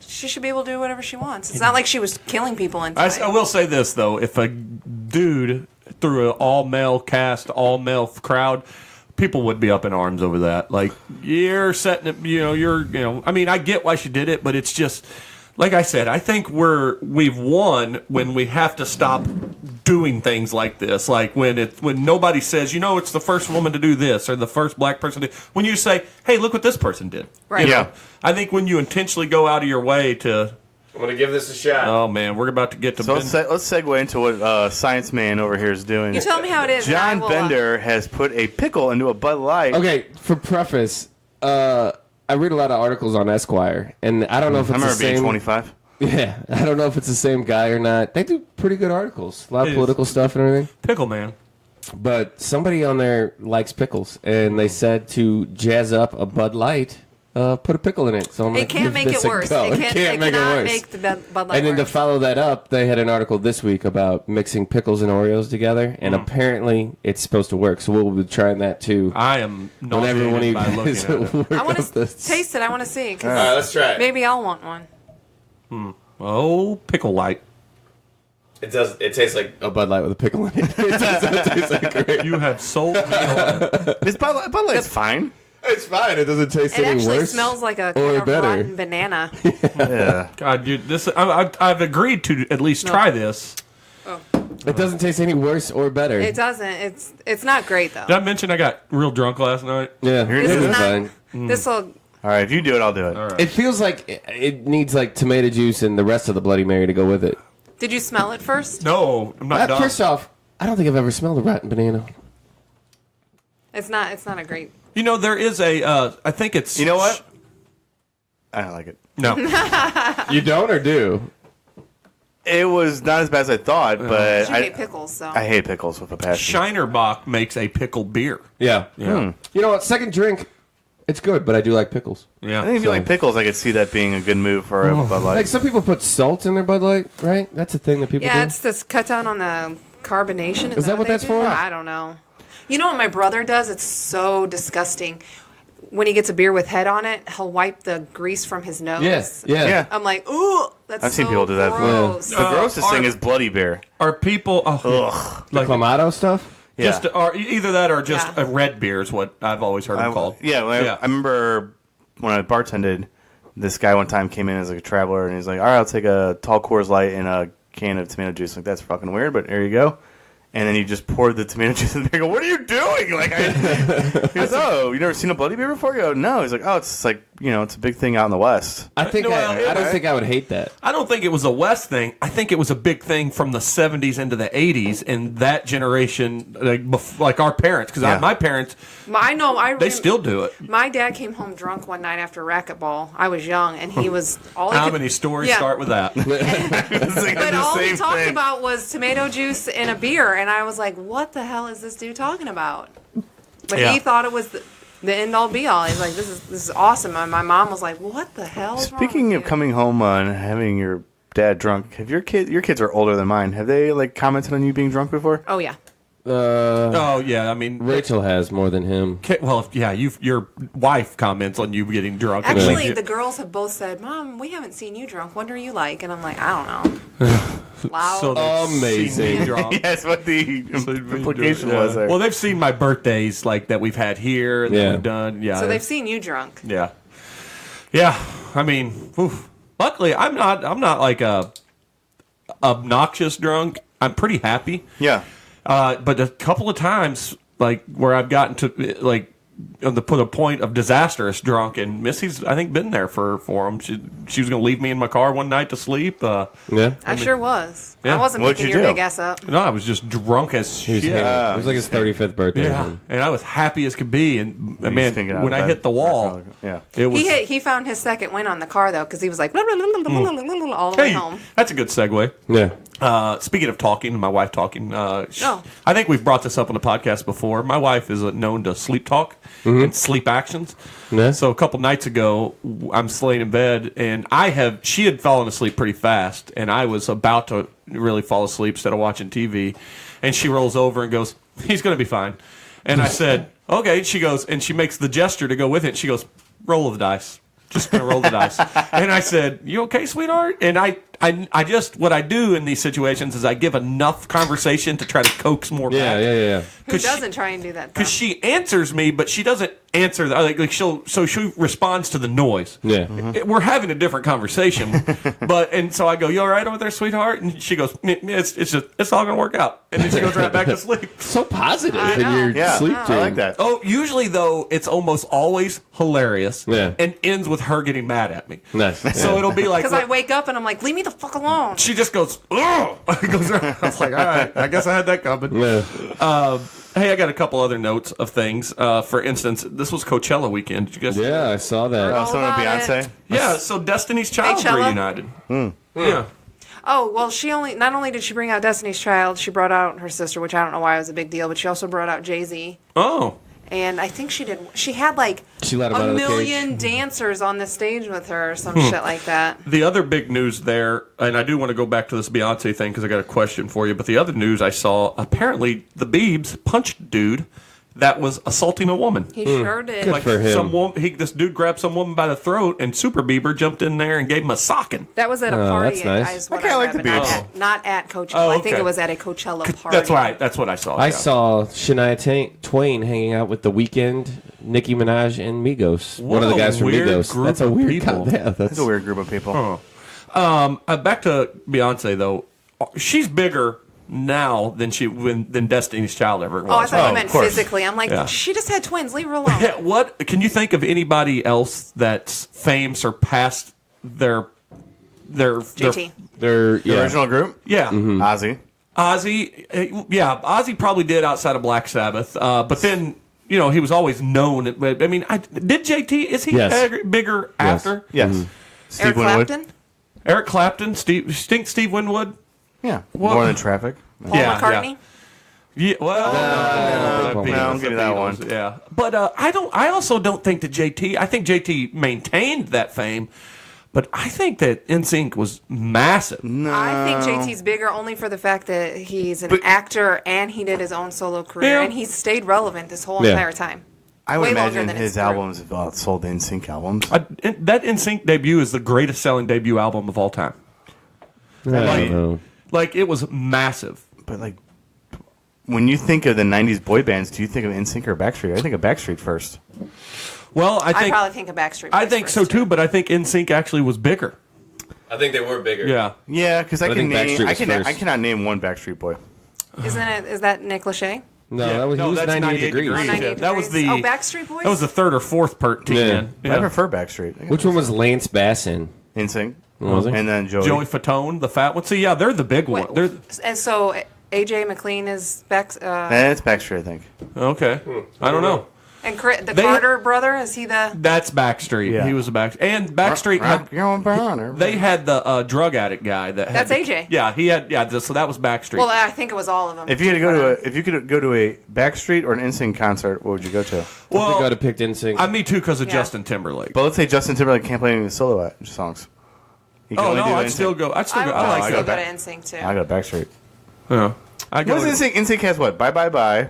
she should be able to do whatever she wants. It's not like she was killing people into it. I will say this though: if a dude through an all-male cast, all-male crowd, people would be up in arms over that. Like you're setting it. I mean, I get why she did it, but it's just like I said. I think we've won when we have to stop doing things like this. Like when nobody says, it's the first woman to do this or the first black person to. When you say, hey, look what this person did. Right. Yeah. I think when you intentionally go out of your way to. I'm gonna give this a shot. Oh man, we're about to get to. So let's segue into what Science Man over here is doing. You tell me how it is. John Bender has put a pickle into a Bud Light. Okay, for preface, I read a lot of articles on Esquire, and I don't know if it's the same. I remember being 25. Yeah, I don't know if it's the same guy or not. They do pretty good articles, a lot of political stuff and everything. Pickle Man. But somebody on there likes pickles, and they said to jazz up a Bud Light, put a pickle in it. So I'm It can't make it worse. It cannot make the Bud Light And then to worse. follow that up, they had an article this week about mixing pickles and Oreos together, and apparently it's supposed to work. So we'll be trying that too. I am Whenever one of you nauseated by looking guys at it. work I want up to this. taste it. I want to see. All right, let's try it. Maybe I'll want one. Oh, Pickle Light. It does. It tastes like a Bud Light with a pickle in it. It does not taste like great. You have sold me on. This Bud Light's fine. It's fine. It doesn't taste It any actually worse. smells like a or kind of better. rotten banana. Yeah. God, dude, I've agreed to at least try this. It doesn't taste any worse or better. It doesn't. It's not great though. Did I mention I got real drunk last night? Yeah, This it is was fine. This will. All right, if you do it, I'll do it. All right. It feels like it needs like tomato juice and the rest of the Bloody Mary to go with it. Did you smell it first? No, I'm not done. First off, I don't think I've ever smelled a rotten banana. It's not a great. There is a. I think it's. You know what? I don't like it. No. You don't or do? It was not as bad as I thought, but You hate pickles, so. I hate pickles with a passion. Shinerbach makes a pickle beer. Yeah. Yeah. You know what? Second drink, it's good, but I do like pickles. Yeah. I think if you like pickles, I could see that being a good move for a Bud Light. Like some people put salt in their Bud Light, right? That's a thing that people do. Yeah, it's this cut down on the carbonation. Is that what they that's do? for? I don't know. You know what my brother does? It's so disgusting. When he gets a beer with head on it, he'll wipe the grease from his nose. Yeah. I'm like, ooh, that's I've seen so people do that. gross. The grossest thing is bloody beer. Are people. Ugh. Like Clamato stuff? Just, Yeah. or either that or just Yeah. a red beer is what I've always heard them called. Yeah, I remember when I bartended, this guy one time came in as like a traveler, and he's like, all right, I'll take a tall Coors Light and a can of tomato juice. Like, that's fucking weird, but there you go. And then he just poured the tomato juice in the beer. I go, what are you doing? Like, he goes, oh, you never seen a bloody beer before? I go, no. He's like, oh, it's like it's a big thing out in the West. I think I don't think I would hate that. I don't think it was a West thing. I think it was a big thing from the 70s into the 80s and that generation, like our parents. Because my parents, they still do it. My dad came home drunk one night after racquetball. I was young, and he was How many stories start with that? But all he talked about was tomato juice and a beer, and I was like, "What the hell is this dude talking about?" But he thought it was the end all be all. He's like, "This is awesome." And my mom was like, "What the hell?" Speaking of coming home and having your dad drunk, have your kids are older than mine. Have they commented on you being drunk before? Oh yeah. I mean, Rachel has more than him. Well, your wife comments on you getting drunk. Actually, the girls have both said, "Mom, we haven't seen you drunk. What are you like?" And I'm like, "I don't know." Loud. So amazing. That's what the implication was there. Well, they've seen my birthdays that we've had here and that we've done. Yeah. So they've seen you drunk. Yeah. Yeah. I mean, luckily I'm not like a obnoxious drunk. I'm pretty happy. Yeah. But a couple of times, where I've gotten to on the point of disastrous drunk, and Missy's I think been there for him. She was going to leave me in my car one night to sleep. I sure was. Yeah. I wasn't What'd picking you your do? big ass up. No, I was just drunk as shit. It was like his 35th birthday. Yeah, and I was happy as could be. And man, thinking out when of I bed. hit the wall, it was. He found his second win on the car though, because he was like all the way home. That's a good segue. Yeah. Speaking of talking, my wife talking. I think we've brought this up on the podcast before. My wife is known to sleep talk and sleep actions. Yeah. So a couple nights ago, I'm laying in bed, and she had fallen asleep pretty fast, and I was about to really fall asleep instead of watching TV, and she rolls over and goes, "He's going to be fine." And I said, "Okay." She goes, and she makes the gesture to go with it. She goes, "Roll the dice." Just gonna roll the dice. And I said, "You okay, sweetheart?" And I just, what I do in these situations is I give enough conversation to try to coax more back. Yeah. Who doesn't try and do that? Because she answers me, but she doesn't answer. She responds to the noise. Yeah. We're having a different conversation, so I go, "You all right over there, sweetheart?" And she goes, "It's all gonna work out." And then she goes right back to sleep. So positive I in know. your Yeah, sleep I dream. like that. Oh, usually though, it's almost always hilarious. Yeah. And ends with her getting mad at me. Nice. So it'll be like, Because I wake up and I'm like, "Leave me the fuck alone." she just goes, "Ugh." I was like, all right, I guess I had that coming. Yeah. Hey, I got a couple other notes of things. For instance, this was Coachella weekend. Did you guys? Yeah, I saw that. Oh, someone with about Beyonce? Yeah. So Destiny's Child Coachella? reunited. Yeah. Oh, well, not only did she bring out Destiny's Child, she brought out her sister, which I don't know why it was a big deal, but she also brought out Jay-Z. Oh. And I think she had She let him out a of the cage. million dancers on the stage with her or some shit like that. The other big news there, and I do want to go back to this Beyonce thing because I got a question for you, but the other news I saw, apparently the Biebs punched a dude that was assaulting a woman. He sure did. Good for him. This dude grabbed some woman by the throat, and Super Bieber jumped in there and gave him a socking. That was at a party. that's nice. Is what Okay, I like read, the but Biebs. not at Coachella. Oh, I think okay. it was at a Coachella party. That's right. That's what I saw. I saw Shania Twain hanging out with The Weeknd, Nicki Minaj, and Migos. What One of the a guys from weird Migos. group That's a of weird people. Yeah, That's a weird group of people. Back to Beyonce though. She's bigger now than than Destiny's Child ever was. Oh, I thought you of meant course. physically. I'm like, Yeah. she just had twins. Leave her alone. Yeah, what can you think of anybody else that's fame surpassed their JT. They're The original group? yeah. Ozzy. Ozzy probably did outside of Black Sabbath, but then he was always known. I mean, did JT? Is he Yes. bigger after? Yes. Steve Eric Winwood. Clapton? Eric Clapton, Steve Winwood. Yeah. What? More than traffic. Paul McCartney? Yeah, well, no, I'll give you that one. Yeah, but I also don't think that JT. I think JT maintained that fame, but I think that NSYNC was massive. I think JT's bigger only for the fact that he's an actor and he did his own solo career Yeah. and he's stayed relevant this whole Yeah. entire time. I would Way longer imagine than his his group. albums have outsold the NSYNC albums. That NSYNC debut is the greatest selling debut album of all time. I don't know. Like it was massive. But like, when you think of the '90s boy bands, do you think of NSYNC or Backstreet? I think of Backstreet first. Well, I I think probably think of Backstreet I Boys think first, so too, but I think NSYNC actually was bigger. I think they were bigger. Yeah. Yeah, because I I can think name. Backstreet I was can. first. I cannot name one Backstreet Boy. Is that Nick Lachey? No, that was, he was that's 98 degrees. Oh, 98 Yeah, that was degrees. the Backstreet Boys? That was the third or fourth team. Yeah. Man. Yeah. I prefer Backstreet. Which one was Lance Bass in? NSYNC. Was he? And then Joey Fatone, the fat one. See, yeah, they're the big one. They're And so AJ McLean is back. It's Backstreet, I think. okay. I don't know. And Carter brother, is he the? That's Backstreet. Yeah. He was a Backstreet had. You're on burner. They had the drug addict guy that. That's had AJ. Yeah, he had. Yeah, so that was Backstreet. Well, I think it was all of them. If you could go to a Backstreet or an NSYNC concert, what would you go to? I think I would have picked NSYNC. me too because of Yeah. Justin Timberlake. But let's say Justin Timberlake can't play any of the solo songs. He can Oh only no, do I'd NSYNC. still go. I would I probably like still that. go to NSYNC too. I go to Backstreet. Yeah. I go. What is NSYNC? NSYNC has what? Bye Bye Bye.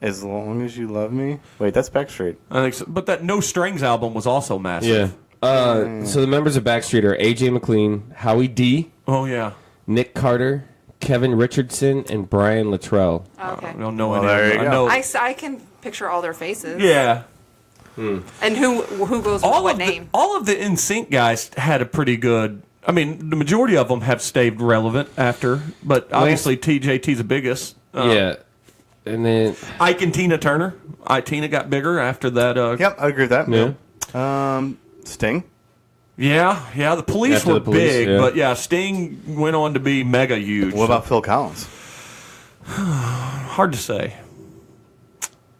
As long as you love me. Wait, that's Backstreet. I think so. But that No Strings album was also massive. Yeah. So the members of Backstreet are AJ McLean, Howie D, Oh yeah. Nick Carter, Kevin Richardson, and Brian Luttrell. Oh, okay. I don't know Well, any there of you them. I go. know. I can picture all their faces. Yeah. And who goes with what name? All of the NSYNC guys had a pretty good. I mean, the majority of them have stayed relevant after, but obviously TJT's the biggest. Yeah. And then Ike and Tina Turner. Tina got bigger after that. Yep, I agree with that. Yeah. Sting. Yeah. The Police After were the Police, big, yeah. but yeah, Sting went on to be mega huge. What about Phil Collins? Hard to say.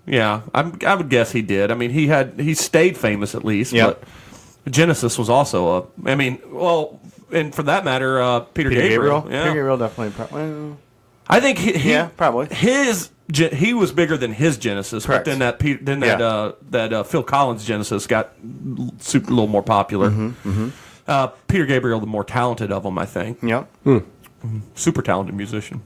Yeah, I would guess he did. I mean, he stayed famous at least. Yep. But Genesis was also and for that matter, Peter Gabriel. Yeah. Peter Gabriel definitely. I think Yeah, probably. He was bigger than his Genesis, Correct. but then that Phil Collins Genesis got a little more popular. Peter Gabriel, the more talented of them, I think. Yep. Super talented musician.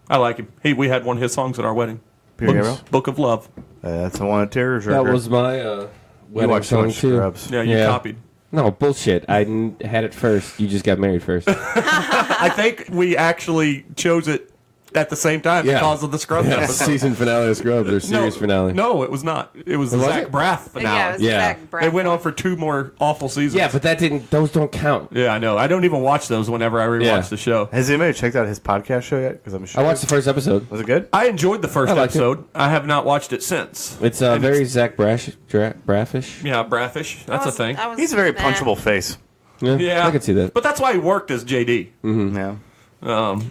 I like him. We had one of his songs at our wedding. Peter Gabriel? Book of Love. That's the one at Tears. that was my You wedding watched so song much too. Scrubs. Yeah, you Yeah. copied. No, bullshit. I had it first. You just got married first. I think we actually chose it at the same time Yeah. because of the Scrubs episode. Season finale of Scrubs or series finale. No, it was not. It was the Was Zach it? Braff finale. Yeah, it was Yeah. Zach Braff. They went on for 2 more awful seasons. Yeah, but those don't count. Yeah, I know. I don't even watch those whenever I rewatch Yeah. the show. Has anybody checked out his podcast show yet? Because I'm sure. I watched the first episode. Was it good? I enjoyed the first I liked it. episode. I have not watched it since. It's very Zach Braffish. Yeah, Braffish. That's a thing. He's a very punchable face. Yeah, I could see that. But that's why he worked as JD. Yeah.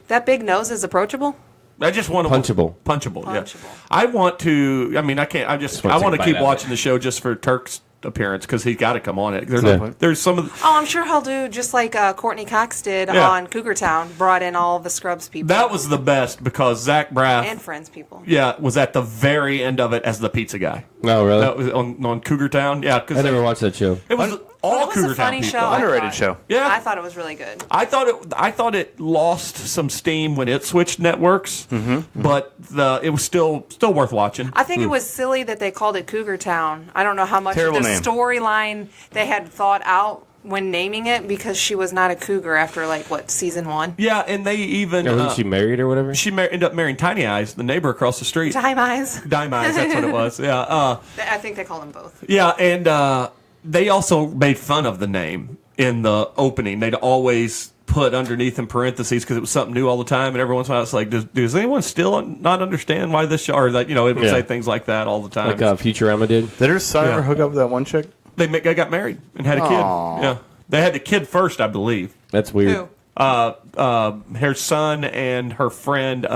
That big nose is approachable. I just want to Punchable. Punchable. Yeah. Punchable. I want to. I mean, I can't. I want want to to take a keep bite out of watching the show just for Turk's appearance because he's got to come on it. Yeah. There's some of the, Oh, I'm sure he'll do just like Courtney Cox did Yeah. on Cougar Town. Brought in all the Scrubs people. that was the best because Zach Braff. and Friends people. Yeah, was at the very end of it as the pizza guy. Oh, really? That was on Cougar Town. Yeah, because I never watched that show. it was all It was Cougar a funny Town show. people. I Underrated thought. show. Yeah. I thought it was really good. I thought it lost some steam when it switched networks, but it was still worth watching. I think it was silly that they called it Cougar Town. I don't know how much Terrible of the name. storyline they had thought out when naming it because she was not a cougar after season 1. Yeah, and they even Wasn't she married or whatever? she ended up marrying Tiny Eyes, the neighbor across the street. Time Eyes. Dime Eyes, that's what it was. Yeah, I think they called them both. yeah, and they also made fun of the name in the opening. They'd always put underneath in parentheses because it was something new all the time, and every once in a while it's like, does anyone still not understand why this show? Or that it would Yeah. say things like that all the time. Like Futurama did? Did her son Yeah. ever hook up with that one chick? They got married and had a kid. Aw. Yeah, they had the kid first, I believe. That's weird. Who? Her son and her friend.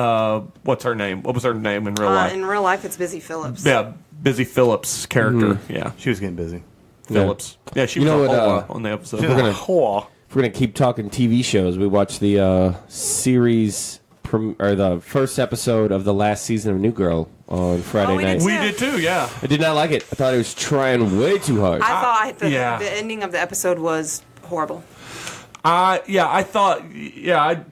What's her name? What was her name in real life? In real life, it's Busy Phillips. Yeah, Busy Phillips' character. Yeah, She was getting busy. Phillips. Yeah, she You was know a what, Hoa on the episode. We're gonna- Whore. If we're going to keep talking TV shows, we watched the series or the first episode of the last season of New Girl on Friday we night. did We did too. Yeah. I did not like it. I thought it was trying way too hard. I thought yeah. the ending of the episode was horrible. I thought. Yeah,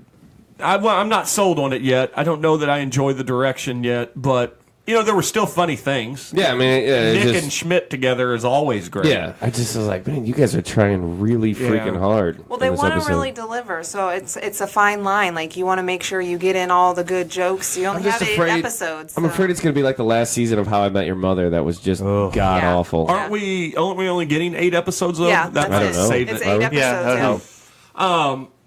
I'm not sold on it yet. I don't know that I enjoy the direction yet, but there were still funny things. Yeah, I mean, Nick and Schmidt together is always great. yeah. I just was like, man, you guys are trying really freaking hard. Well, they in this want to episode. really deliver, so it's a fine line. Like you want to make sure you get in all the good jokes. You only have 8 episodes. I'm so- afraid it's going to be like the last season of How I Met Your Mother. That was just god Yeah. awful. Aren't we only getting 8 episodes though? Yeah, that that's might it. save It's it. 8 episodes. Yeah, that Yeah. helped.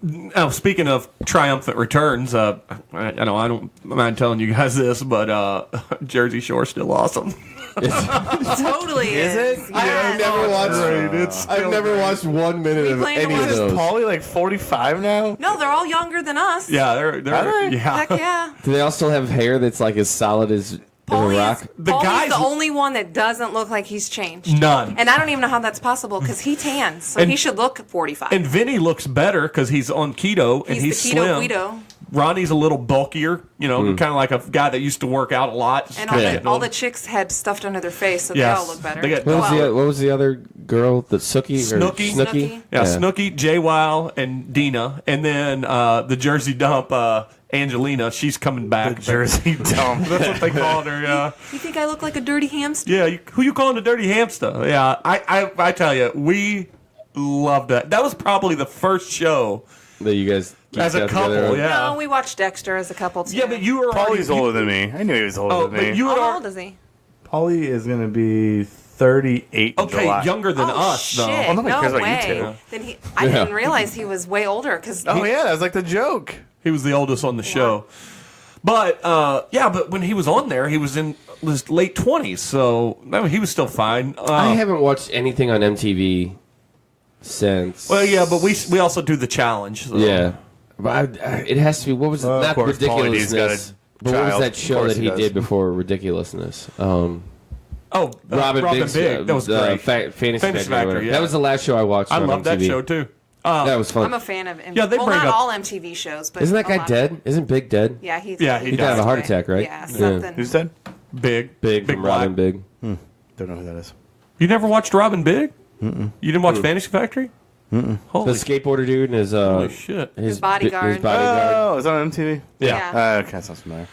Now, speaking of triumphant returns, I don't mind telling you guys this, but Jersey Shore's still awesome. Totally is. it? Yes. I've never watched 1 minute We of plan to any of watch- those. Is Paulie like 45 now? No, they're all younger than us. Yeah, they're Are they? yeah. Heck yeah. Do they all still have hair that's like as solid as a rock? Paulie's guys- the only one that doesn't look like he's changed. None. And I don't even know how that's possible because he tans, so And- he should look 45. And Vinny looks better because he's on keto and he's the keto slim. Guido. Ronnie's a little bulkier, kind of like a guy that used to work out a lot. And Yeah. all the chicks had stuffed under their face, so they Yes. all look better. They get- What was the other girl? The Sookie? Snooki. Snooki? Yeah, Snooki, Jay Weil, and Dina, and then the Jersey Dump, Angelina. She's coming back. Jersey Dump. That's what they called her. Yeah, You think I look like a dirty hamster? yeah. Who you calling a dirty hamster? Yeah, I tell you, we loved that. That was probably the first show That you guys as a geeked out together couple. on? Yeah, No, we watched Dexter as a couple too. yeah, but you were already. Paulie's older than me. I knew he was older Oh, than me. but you had How already. old is he? Paulie is going to be 38 in Okay, July. younger than Oh us shit! though. Well, nobody no cares about you way. two. Then I didn't realize he was way older because Oh, yeah, that was like the joke. He was the oldest on the show. But but when he was on there, he was in his late 20s, so he was still fine. I haven't watched anything on MTV since. Well, yeah, but we also do the challenge. So. Yeah. But it has to be. What was it? Well, of Not course, Paulie D's got a ridiculousness. But what was child. that Of show course that he he does. did before ridiculousness? Robin Biggs, Big. That was great. Fantasy Factory, Factory. yeah. That was the last show I watched. I on love that MTV. show too. That was fun. I'm a fan of. Yeah, they well, bring not up- all MTV shows, but Isn't that a guy lot. dead? Isn't Big dead? Yeah, he He died of a heart away. attack, right? Yeah, Yeah. something. Who's that? Big From Robin Black. Big. Don't know who that is. You never watched Robin Big? You didn't watch Fantasy Factory? The Holy skateboarder dude and his holy shit! his bodyguard. His bodyguard. Oh, is that on MTV? Yeah. Okay, sounds familiar.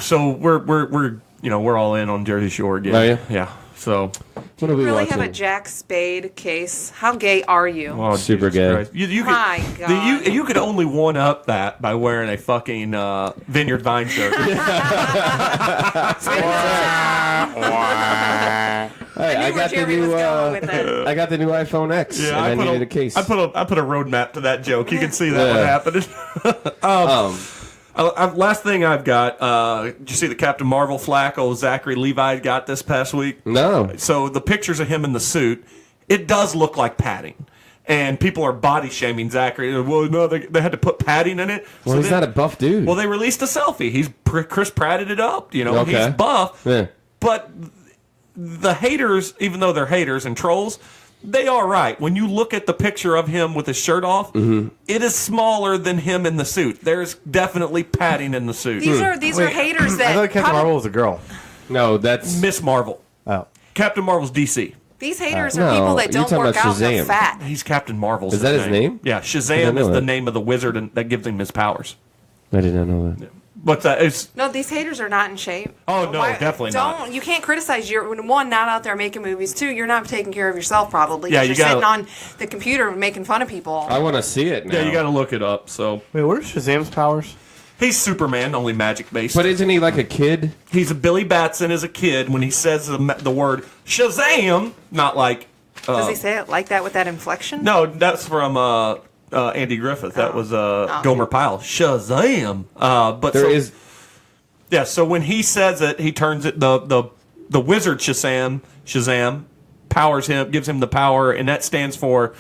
So we're all in on Jersey Shore again. Are you? Yeah. So What are we Really watching? have a Jack Spade case? How gay are you? oh, Super Jesus gay. Christ. You My could, God. you could only one up that by wearing a fucking Vineyard Vine shirt. Hey, I knew where got the Jeremy new. was going with that. I got the new iPhone X, and I needed a case. I put a roadmap to that joke. You can see that what happened. Last thing I've got. Did you see the Captain Marvel flack old Zachary Levi got this past week? No. So the pictures of him in the suit, it does look like padding. And people are body shaming Zachary. Well, no, they had to put padding in it. Well, he's not a buff dude. Well, they released a selfie. He's Chris Pratted it up. Okay. He's buff. Yeah. But the haters, even though they're haters and trolls, they are right. When you look at the picture of him with his shirt off, it is smaller than him in the suit. There's definitely padding in the suit. These are haters that I thought Captain Marvel was a girl. No, that's Miss Marvel. Oh. Captain Marvel's DC. These haters No, are people that you're don't talking work about out and they're Shazam. fat. He's Captain Marvel's. Is that his name? Yeah, I didn't Shazam know is the that. name of the wizard that gives him his powers. I did not know that. What's that? It's No, these haters are not in shape. Oh, no, definitely not. You can't criticize. You're one, not out there making movies. Two, you're not taking care of yourself probably. Yeah, 'cause you you're sitting gotta- on the computer making fun of people. I want to see it now. yeah, you got to look it up. So Wait, what are Shazam's powers? he's Superman, only magic based. But isn't he like a kid? He's a Billy Batson as a kid when he says the word Shazam, not like. Does he say it like that with that inflection? No, that's from Andy Griffith. That was Gomer Pyle. Shazam. But There is. Yeah, so when he says it, he turns it the wizard Shazam powers him, gives him the power, and that stands for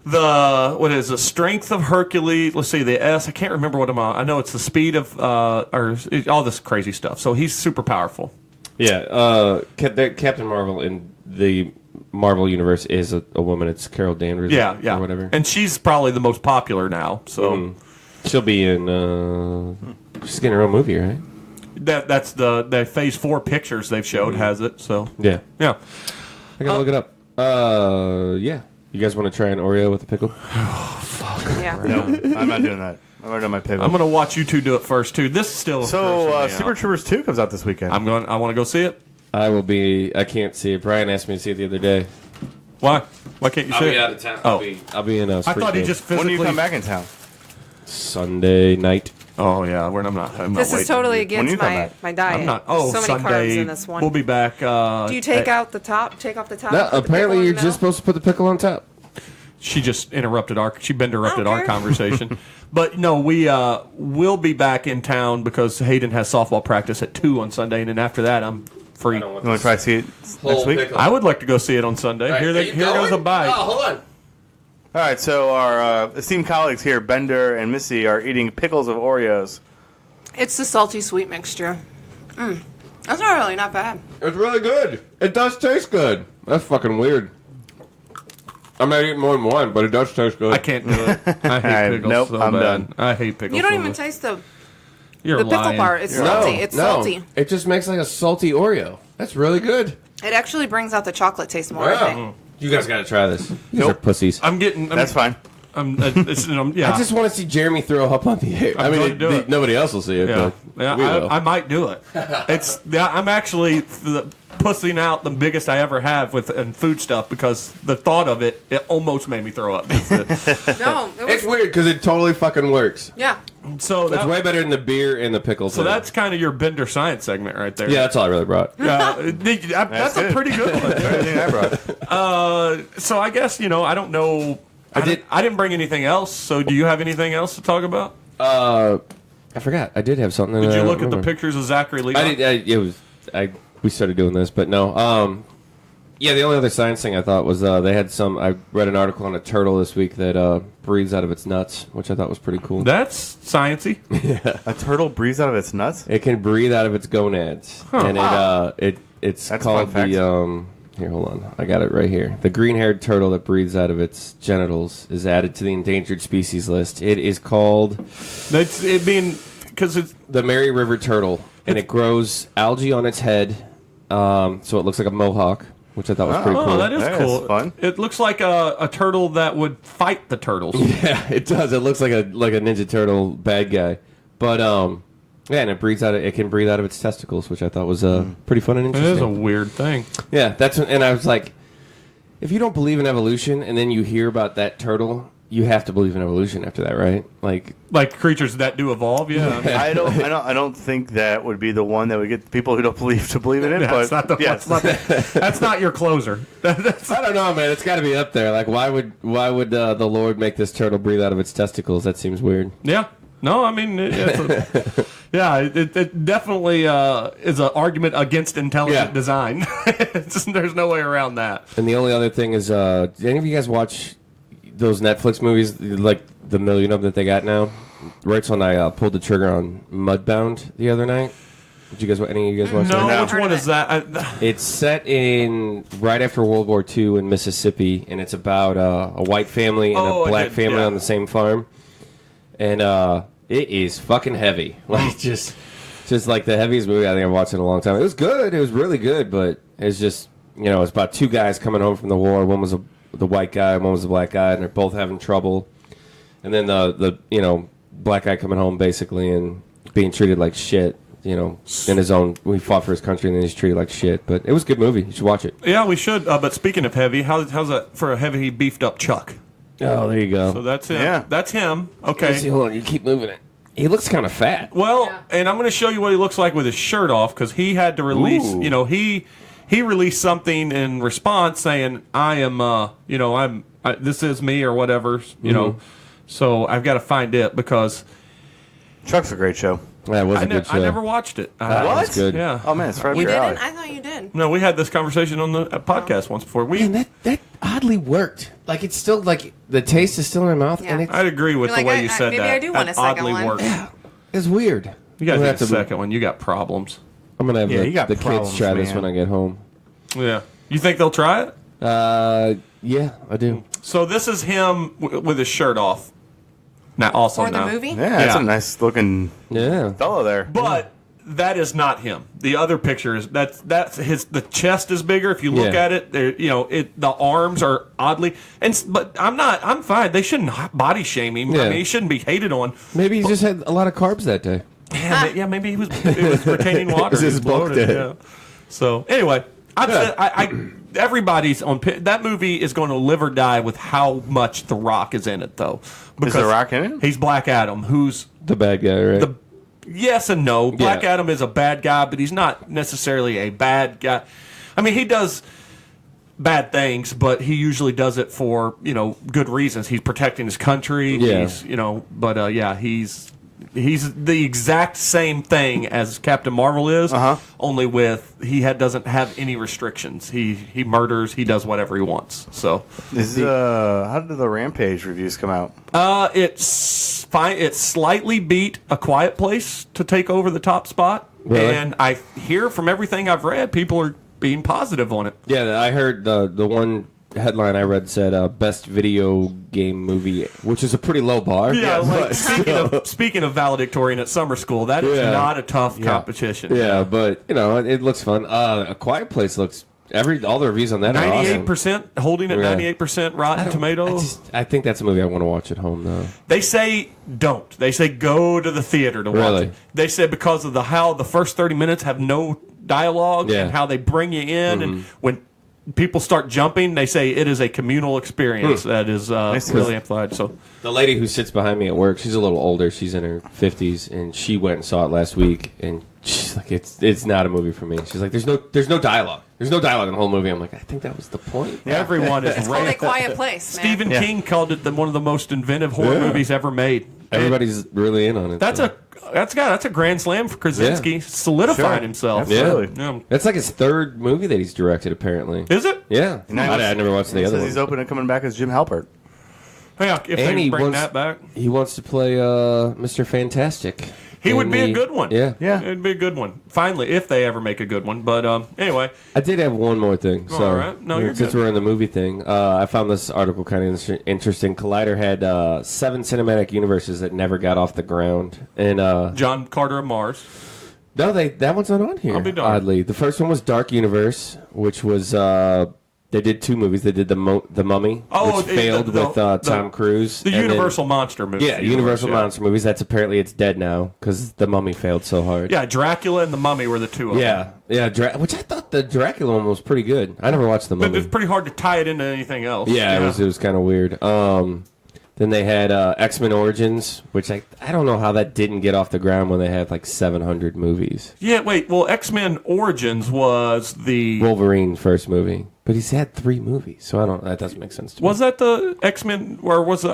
the strength of Hercules. Let's see, the S. I can't remember what I'm on. I know it's the speed of all this crazy stuff. So he's super powerful. Yeah, Captain Marvel in the Marvel universe is a woman. It's Carol Danvers. Yeah, yeah, or whatever. And she's probably the most popular now. So She'll be in. She's getting her own movie, right? that's the Phase 4 pictures they've showed has it. So Yeah. yeah. I gotta look it up. Yeah. You guys want to try an Oreo with a pickle? Yeah. No, I'm not doing that. I'm already on my pickle. I'm gonna watch you two do it first too. This is still So, Super Troopers 2 comes out this weekend. I want to go see it. I will be. I can't see it. Brian asked me to see it the other day. Why? Why can't you see it? of town. Oh. I'll be in. I thought he just when do physically. you come back in town? Sunday night. Oh yeah, I'm not. This is totally When against you come back? my diet. I'm not. Oh, so many Sunday. carbs in this one. We'll be back. Do you take out the top? Take off the top? No, put the apparently pickle in you're the just middle? supposed to put the pickle on top. She just interrupted our conversation. But no, we will be back in town because Hayden has softball practice at 2 on Sunday, and then after that I'm free. You want to try to see it next week? I would like to go see it on Sunday. Right, Here goes a bite. Oh, hold on. All right, so our esteemed colleagues here, Bender and Missy, are eating pickles of Oreos. It's the salty sweet mixture. That's not bad. It's really good. It does taste good. That's fucking weird. I'm not eating more than one, but it does taste good. I can't do it. I hate pickles Nope, so I'm bad. done. I hate pickles. You don't so even much. taste the You're pickle lying. part. It's salty. It's salty. It just makes like a salty Oreo. That's really good. It actually brings out the chocolate taste more, I think. You guys got to try this. You guys are pussies. That's fine. Yeah. I just want to see Jeremy throw up on the air. I'm going to do it. Nobody else will see it. Yeah, But we will. I might do it. I'm actually pussing out the biggest I ever have in food stuff because the thought of it almost made me throw up. No, It's weird because it totally fucking works. yeah. So It's way better than the beer and the pickles. So that's kind of your Bender science segment right there. yeah, that's all I really brought. That's a good. pretty good one. Everything I brought. So I guess I don't know. I didn't bring anything else. So do you have anything else to talk about? I forgot. I did have something. Did you look at the pictures of Zachary Levi? I did. We started doing this, but no. Yeah, the only other science thing I thought was they had some. I read an article on a turtle this week that breathes out of its nuts, which I thought was pretty cool. That's sciencey. A turtle breathes out of its nuts? It can breathe out of its gonads, and it's That's called fun the Here, hold on. I got it right here. The green-haired turtle that breathes out of its genitals is added to the endangered species list. It is called That's it being because it's the Mary River turtle, and it grows algae on its head, so it looks like a mohawk, which I thought was pretty cool. that is That cool. is fun. It looks like a turtle that would fight the turtles. Yeah, it does. It looks like a Ninja Turtle bad guy, but yeah, and it can breathe out of its testicles, which I thought was pretty fun and It interesting. is a weird thing. Yeah, and I was like, if you don't believe in evolution, and then you hear about that turtle, you have to believe in evolution after that, right? Like creatures that do evolve. Yeah. I don't think that would be the one that would get people who don't believe to believe in it. That's but not yes. that's not your closer. I don't know, man. It's got to be up there. Like, why would the Lord make this turtle breathe out of its testicles? That seems weird. Yeah. No, I mean, it definitely is an argument against intelligent design. There's no way around that. And the only other thing is, did any of you guys watch those Netflix movies, like the million of them that they got now? Right when I pulled the trigger on Mudbound the other night. Any of you guys watch that? No, which one is that? It's set in right after World War II in Mississippi, and it's about a white family and a black family on the same farm. And it is fucking heavy. Like just like the heaviest movie I think I've watched in a long time. It was good. It was really good, but it's just it's about two guys coming home from the war. One was the white guy, one was the black guy, and they're both having trouble. And then the black guy coming home basically and being treated like shit. In his own, he fought for his country and then he's treated like shit. But it was a good movie. You should watch it. Yeah, we should. But speaking of heavy, how's that for a heavy beefed up Chuck? Oh, there you go. So that's him. Yeah. That's him. Okay. See, hold on. You keep moving it. He looks kind of fat. Well, and I'm going to show you what he looks like with his shirt off because he had to release. Ooh. He released something in response saying, "I am, this is me or whatever." So I've got to find it because Chuck's a great show. That was a good show. I never watched it. That was good. Yeah. Oh man, it's right up You your didn't? alley. I thought you did. No, we had this conversation on the podcast once before. Man, that oddly worked. Like, it's still, like, the taste is still in my mouth. Yeah. And it's, I'd agree with You're the like, way you said maybe that. I do want That a second oddly one. worked. it's weird. You guys I'm need gonna a second one. You got problems. I'm going to Yeah, you have got the kids problems, try this man. when I get home. Yeah. You think they'll try it? Yeah, I do. So this is him with his shirt off. Now, also Or the now. movie? Yeah, that's Yeah. a nice looking Yeah. fellow there. But that is not him. The other picture is that's his. The chest is bigger. If you look Yeah. at it, the arms are oddly. But I'm fine. They shouldn't body shame him. Yeah. I mean, he shouldn't be hated on. Maybe he just had a lot of carbs that day. Yeah, maybe he was retaining water. Is He his was bulk bloated, dead? yeah. So anyway, everybody's on that movie is going to live or die with how much The Rock is in it, though. Is The Rock in it? He's Black Adam, who's The bad guy, right? yes and no. Black Yeah. Adam is a bad guy, but he's not necessarily a bad guy. I mean, he does bad things, but he usually does it for good reasons. He's protecting his country. Yeah. He's he's the exact same thing as Captain Marvel is, only with doesn't have any restrictions. He murders. He does whatever he wants. So how did the Rampage reviews come out? It's fine. It slightly beat A Quiet Place to take over the top spot, Really? and I hear from everything I've read, people are being positive on it. Yeah, I heard the one headline I read said best video game movie, which is a pretty low bar. Yeah, but speaking of valedictorian at summer school, that is not a tough competition. Yeah, but it looks fun. A Quiet Place looks all the reviews on that are awesome. 98% holding at 98% Rotten Tomatoes. I think that's a movie I want to watch at home though. They say don't. They say go to the theater to watch it. They said because of how the first 30 minutes have no dialogue and how they bring you in, and when people start jumping, they say it is a communal experience that is really amplified. So the lady who sits behind me at work, she's a little older. She's in her 50s, and she went and saw it last week, and she's like, it's not a movie for me. She's like, there's no dialogue. There's no dialogue in the whole movie. I'm like, I think that was the point. Yeah. Everyone is it's called A Quiet Place, man. Stephen King called it one of the most inventive horror movies ever made. Everybody's really in on it. That's a grand slam for Krasinski, solidifying himself. Absolutely. Yeah. That's like his third movie that he's directed, apparently. Is it? Yeah. I never watched the other one. He's open and coming back as Jim Halpert. Yeah, if they bring that back. He wants to play Mr. Fantastic. He would be a good one. Yeah. It'd be a good one. Finally, if they ever make a good one. But anyway. I did have one more thing. All right. No, you're since good. we're in the movie thing, I found this article kind of interesting. Collider had 7 cinematic universes that never got off the ground. And John Carter of Mars. No, that one's not on here. I'll be darned. Oddly, the first one was Dark Universe, which was they did 2 movies. They did the Mummy, which failed with Tom Cruise. The Universal Monster movies. Yeah, Universal Monster movies. That's apparently it's dead now because the Mummy failed so hard. Yeah, Dracula and the Mummy were the 2 of them. Yeah, which I thought the Dracula one was pretty good. I never watched the Mummy. But it's pretty hard to tie it into anything else. Yeah, it was kind of weird. Then they had X-Men Origins, which I don't know how that didn't get off the ground when they had like 700 movies. Yeah, wait. Well, X-Men Origins was the Wolverine first movie, but he's had 3 movies, so that doesn't make sense to me. Was that the X-Men, or was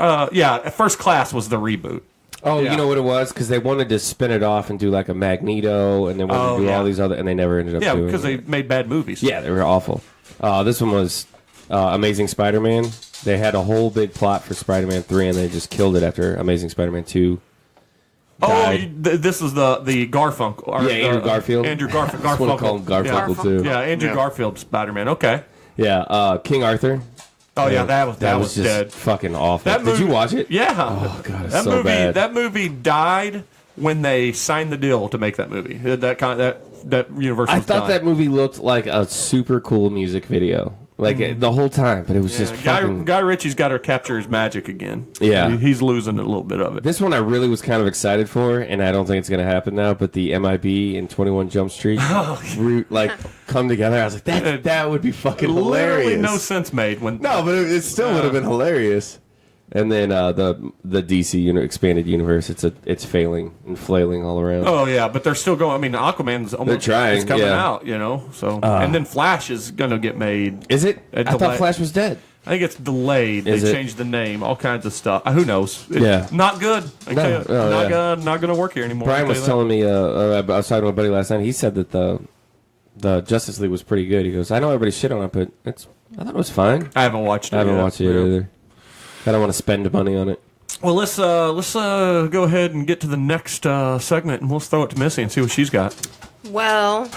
First Class was the reboot? Oh, you know what it was? Because they wanted to spin it off and do like a Magneto, and they wanted to do all these other, and they never ended up doing it. Yeah, because they made bad movies. Yeah, they were awful. This one was Amazing Spider-Man. They had a whole big plot for Spider-Man 3, and they just killed it after Amazing Spider-Man 2 died. This is the Garfunkel. Andrew Garfield. Andrew Garfield. I want to call him Garfunkel, too. Yeah, Andrew Garfield Spider-Man. Okay. Yeah, King Arthur. Oh, yeah, that was just dead. Fucking awful. Did you watch it? Yeah. Oh, God, it's so bad. That movie died when they signed the deal to make that movie. That Universal. I thought that movie looked like a super cool music video. Like the whole time, but it was just fucking... Guy Ritchie's got to capture his magic again. Yeah. He's losing a little bit of it. This one I really was kind of excited for, and I don't think it's going to happen now, but the MIB and 21 Jump Street come together. I was like, that would be fucking hilarious. Literally no sense made. No, but it still would have been hilarious. And then the DC expanded universe, it's failing and flailing all around. Oh yeah, but they're still going. I mean, Aquaman's almost is coming out, So and then Flash is going to get made. Is it? I thought Flash was dead. I think it's delayed. They changed the name, all kinds of stuff. Who knows? Not good. Not going to work here anymore. Brian was telling me. I was talking to my buddy last night. He said that the Justice League was pretty good. He goes, I know everybody shit on it, but I thought it was fine. I haven't watched it. I haven't watched it either. I don't want to spend money on it. Well, let's go ahead and get to the next segment, and we'll throw it to Missy and see what she's got. Well,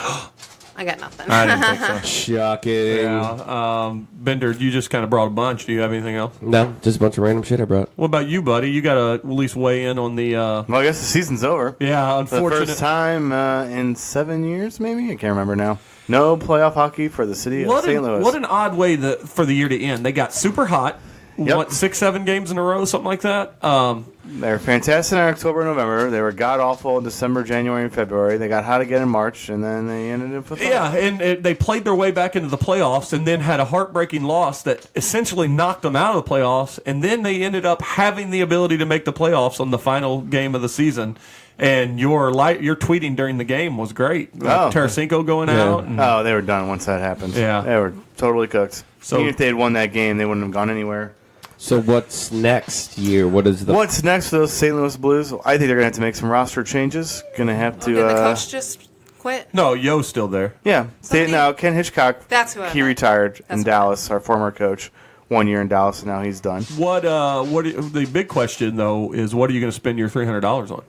I got nothing. I didn't think so. Shocking. Yeah. Bender, you just kind of brought a bunch. Do you have anything else? No, just a bunch of random shit I brought. What about you, buddy? You got to at least weigh in on the... Well, I guess the season's over. Yeah, unfortunately. The first time in 7 years, maybe? I can't remember now. No playoff hockey for the city of St. Louis. What an odd way for the year to end. They got super hot. Yep. What, 6-7 games in a row, something like that? They were fantastic in October and November. They were god-awful in December, January, and February. They got hot again in March, and then they ended up with... Yeah, and they played their way back into the playoffs and then had a heartbreaking loss that essentially knocked them out of the playoffs, and then they ended up having the ability to make the playoffs on the final game of the season. And your tweeting during the game was great. Tarasenko going out. And, Oh, they were done once that happened. Yeah. They were totally cooked. So- Even if they had won that game, they wouldn't have gone anywhere. So what's next year? What's next for those St. Louis Blues? I think they're going to have to make some roster changes. Going to have to. Did the coach just quit? No, Yo's still there. Yeah. Ken Hitchcock. That's who I he meant. retired in That's what I Dallas. Our former coach, 1 year in Dallas, and now he's done. What the big question though is, what are you going to spend your $300 on?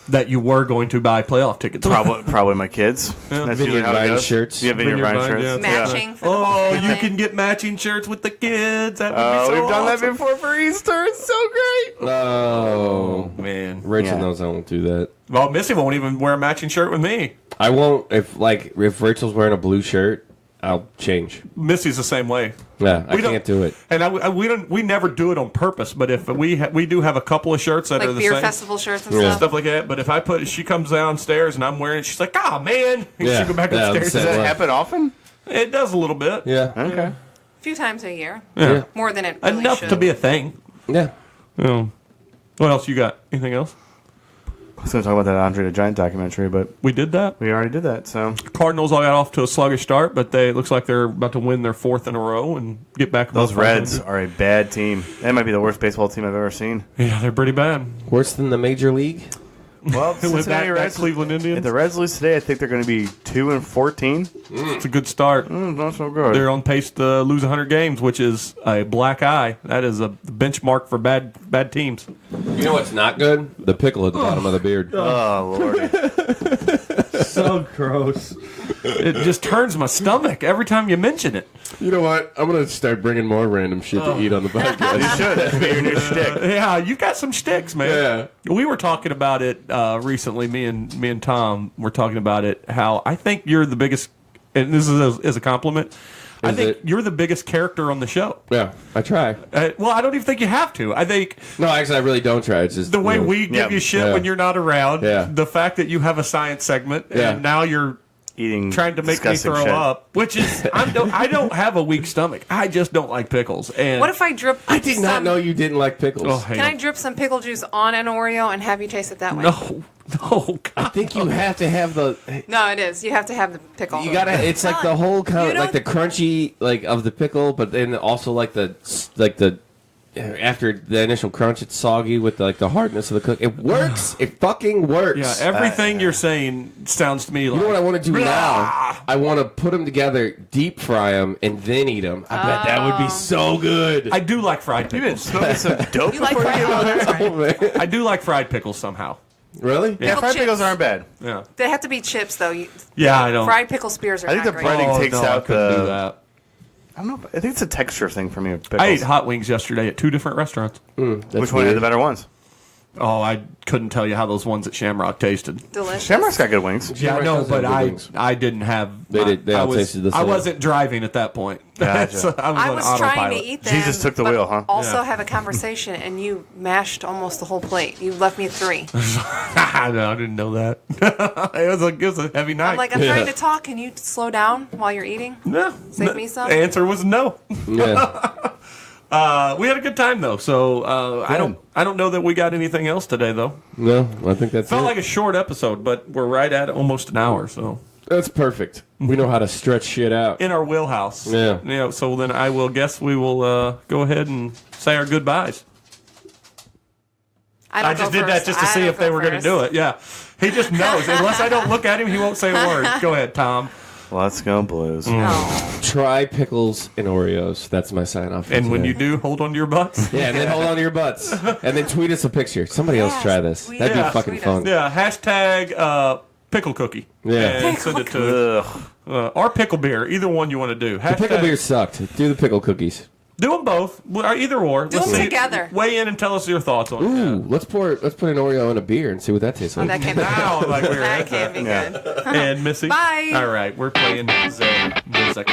That you were going to buy playoff tickets. Probably my kids. That's usually how it goes. shirts. Yeah, Vineyard Vine shirts. yeah. Matching. For the Oh, whole you family. can get matching shirts with the kids. That would be so We've done that awesome. before for Easter. It's so great. Oh, Man. Rachel Yeah. knows I won't do that. Well, Missy won't even wear a matching shirt with me. I won't. If Rachel's wearing a blue shirt, I'll change. Missy's the same way. Yeah, I We don't- can't do it. And we never do it on purpose. But if we do have a couple of shirts that are Like the beer same. festival shirts and Yeah. Stuff like that, but if I she comes downstairs and I'm wearing it, she's like, "Ah, man!" And Yeah. she go back Yeah, upstairs. the Does same that way. happen often? It does a little bit, Yeah. Okay. A few times a year. yeah, More than it really enough should. to be a thing. Yeah. Yeah. What else you got? Anything else? I was going to talk about that Andre the Giant documentary, but We did that. we already did that. So Cardinals all got off to a sluggish start, but it looks like they're about to win their 4th in a row and get back. those above Reds 500. are a bad team. That might be the worst baseball team I've ever seen. Yeah, they're pretty bad. Worse than the major league. Well, With Cincinnati that Reds. Cleveland Indians, If the Reds lose today, I think they're going to be 2-14. it's a good start. Not so good. They're on pace to lose 100 games, which is a black eye. That is a benchmark for bad teams. You know what's not good? The pickle at the bottom of the beard. Oh, Lordy. So gross. It just turns my stomach every time you mention it. You know what? I'm gonna start bringing more random shit to eat on the podcast. You should. That should be your new shtick. Yeah, you got some shticks, man. Yeah. We were talking about it recently. Me and Tom were talking about it. How I think you're the biggest, and this is a compliment. I Is think it? you're the biggest character on the show. Yeah, I try. Well, I don't even think you have to. I think No, actually, I really don't try. It's just the way you know, we give Yeah. you shit Yeah. when you're not around, Yeah. the fact that you have a science segment, Yeah. and now you're Eating trying to make me disgusting throw shit. up, which is I don't have a weak stomach. I just don't like pickles. And What if I drip? I did not know you didn't like pickles. Oh, hang Can on. I drip some pickle juice on an Oreo and have you taste it that way? No, I God. think you have to have the. No, it is. You have to have the pickle. You gotta. It's like the whole kind You of like don't- the crunchy like of the pickle, but then also like the after the initial crunch, it's soggy with the hardness of the cook. It works. It fucking works. Yeah, everything you're saying sounds to me like. You know what I want to do now? I want to put them together, deep fry them, and then eat them. I bet that would be so good. I do like fried You've been pickles. smoking some dope You like before you came out fried there? pickles, right? I do like fried pickles somehow. Really? Yeah, fried Chips. pickles aren't bad. Yeah. They have to be chips, though. Yeah, I don't. Fried pickle spears are I think not the great. breading takes no, I out couldn't the. do that. I don't know. I think it's a texture thing for me. With pickles. I ate hot wings yesterday at 2 different restaurants. Which one had the better ones? Oh, I couldn't tell you how those ones at Shamrock tasted. Delicious. Shamrock's got good wings. Yeah, I know, does have but good I wings. I didn't have. They I all was, tasted the I same. wasn't driving at that point. Gotcha. So I was I on was autopilot. trying to eat them. Jesus took the but wheel, huh? Also Yeah. have a conversation, and you mashed almost the whole plate. You left me at 3. No, I didn't know that. it was a heavy night. I'm like, I'm trying to talk. Can you slow down while you're eating? no, Save me some? The answer was no. Yeah. We had a good time though, so I don't know that we got anything else today though. No, I think that's Felt it. like a short episode, but we're right at almost an hour, so That's perfect. We know how to stretch shit out. in our wheelhouse. Yeah. You know, so then I will guess we will go ahead and say our goodbyes. I just did that just to see if they were going to do it. Yeah, he just knows. Unless I don't look at him, he won't say a word. Go ahead, Tom. Let's go Blues. Oh. Try pickles and Oreos. That's my sign off. And when you do, hold on to your butts. yeah, and then hold on to your butts, and then tweet us a picture. Somebody else Yes, try this. tweet That'd be us. fucking Tweet fun. us. Yeah, hashtag pickle cookie. Yeah. and send it to Ugh. or pickle beer. Either one you want to do. The pickle Hashtag- beer sucked. Do the pickle cookies. Do them both. Or either or. Do Let's them see. together. Weigh in and tell us your thoughts on it. Ooh, let's put an Oreo in a beer and see what that tastes Oh, like. that can be Now, like we're that at can be Yeah. good. And Missy. Bye. All right, we're playing Zen music.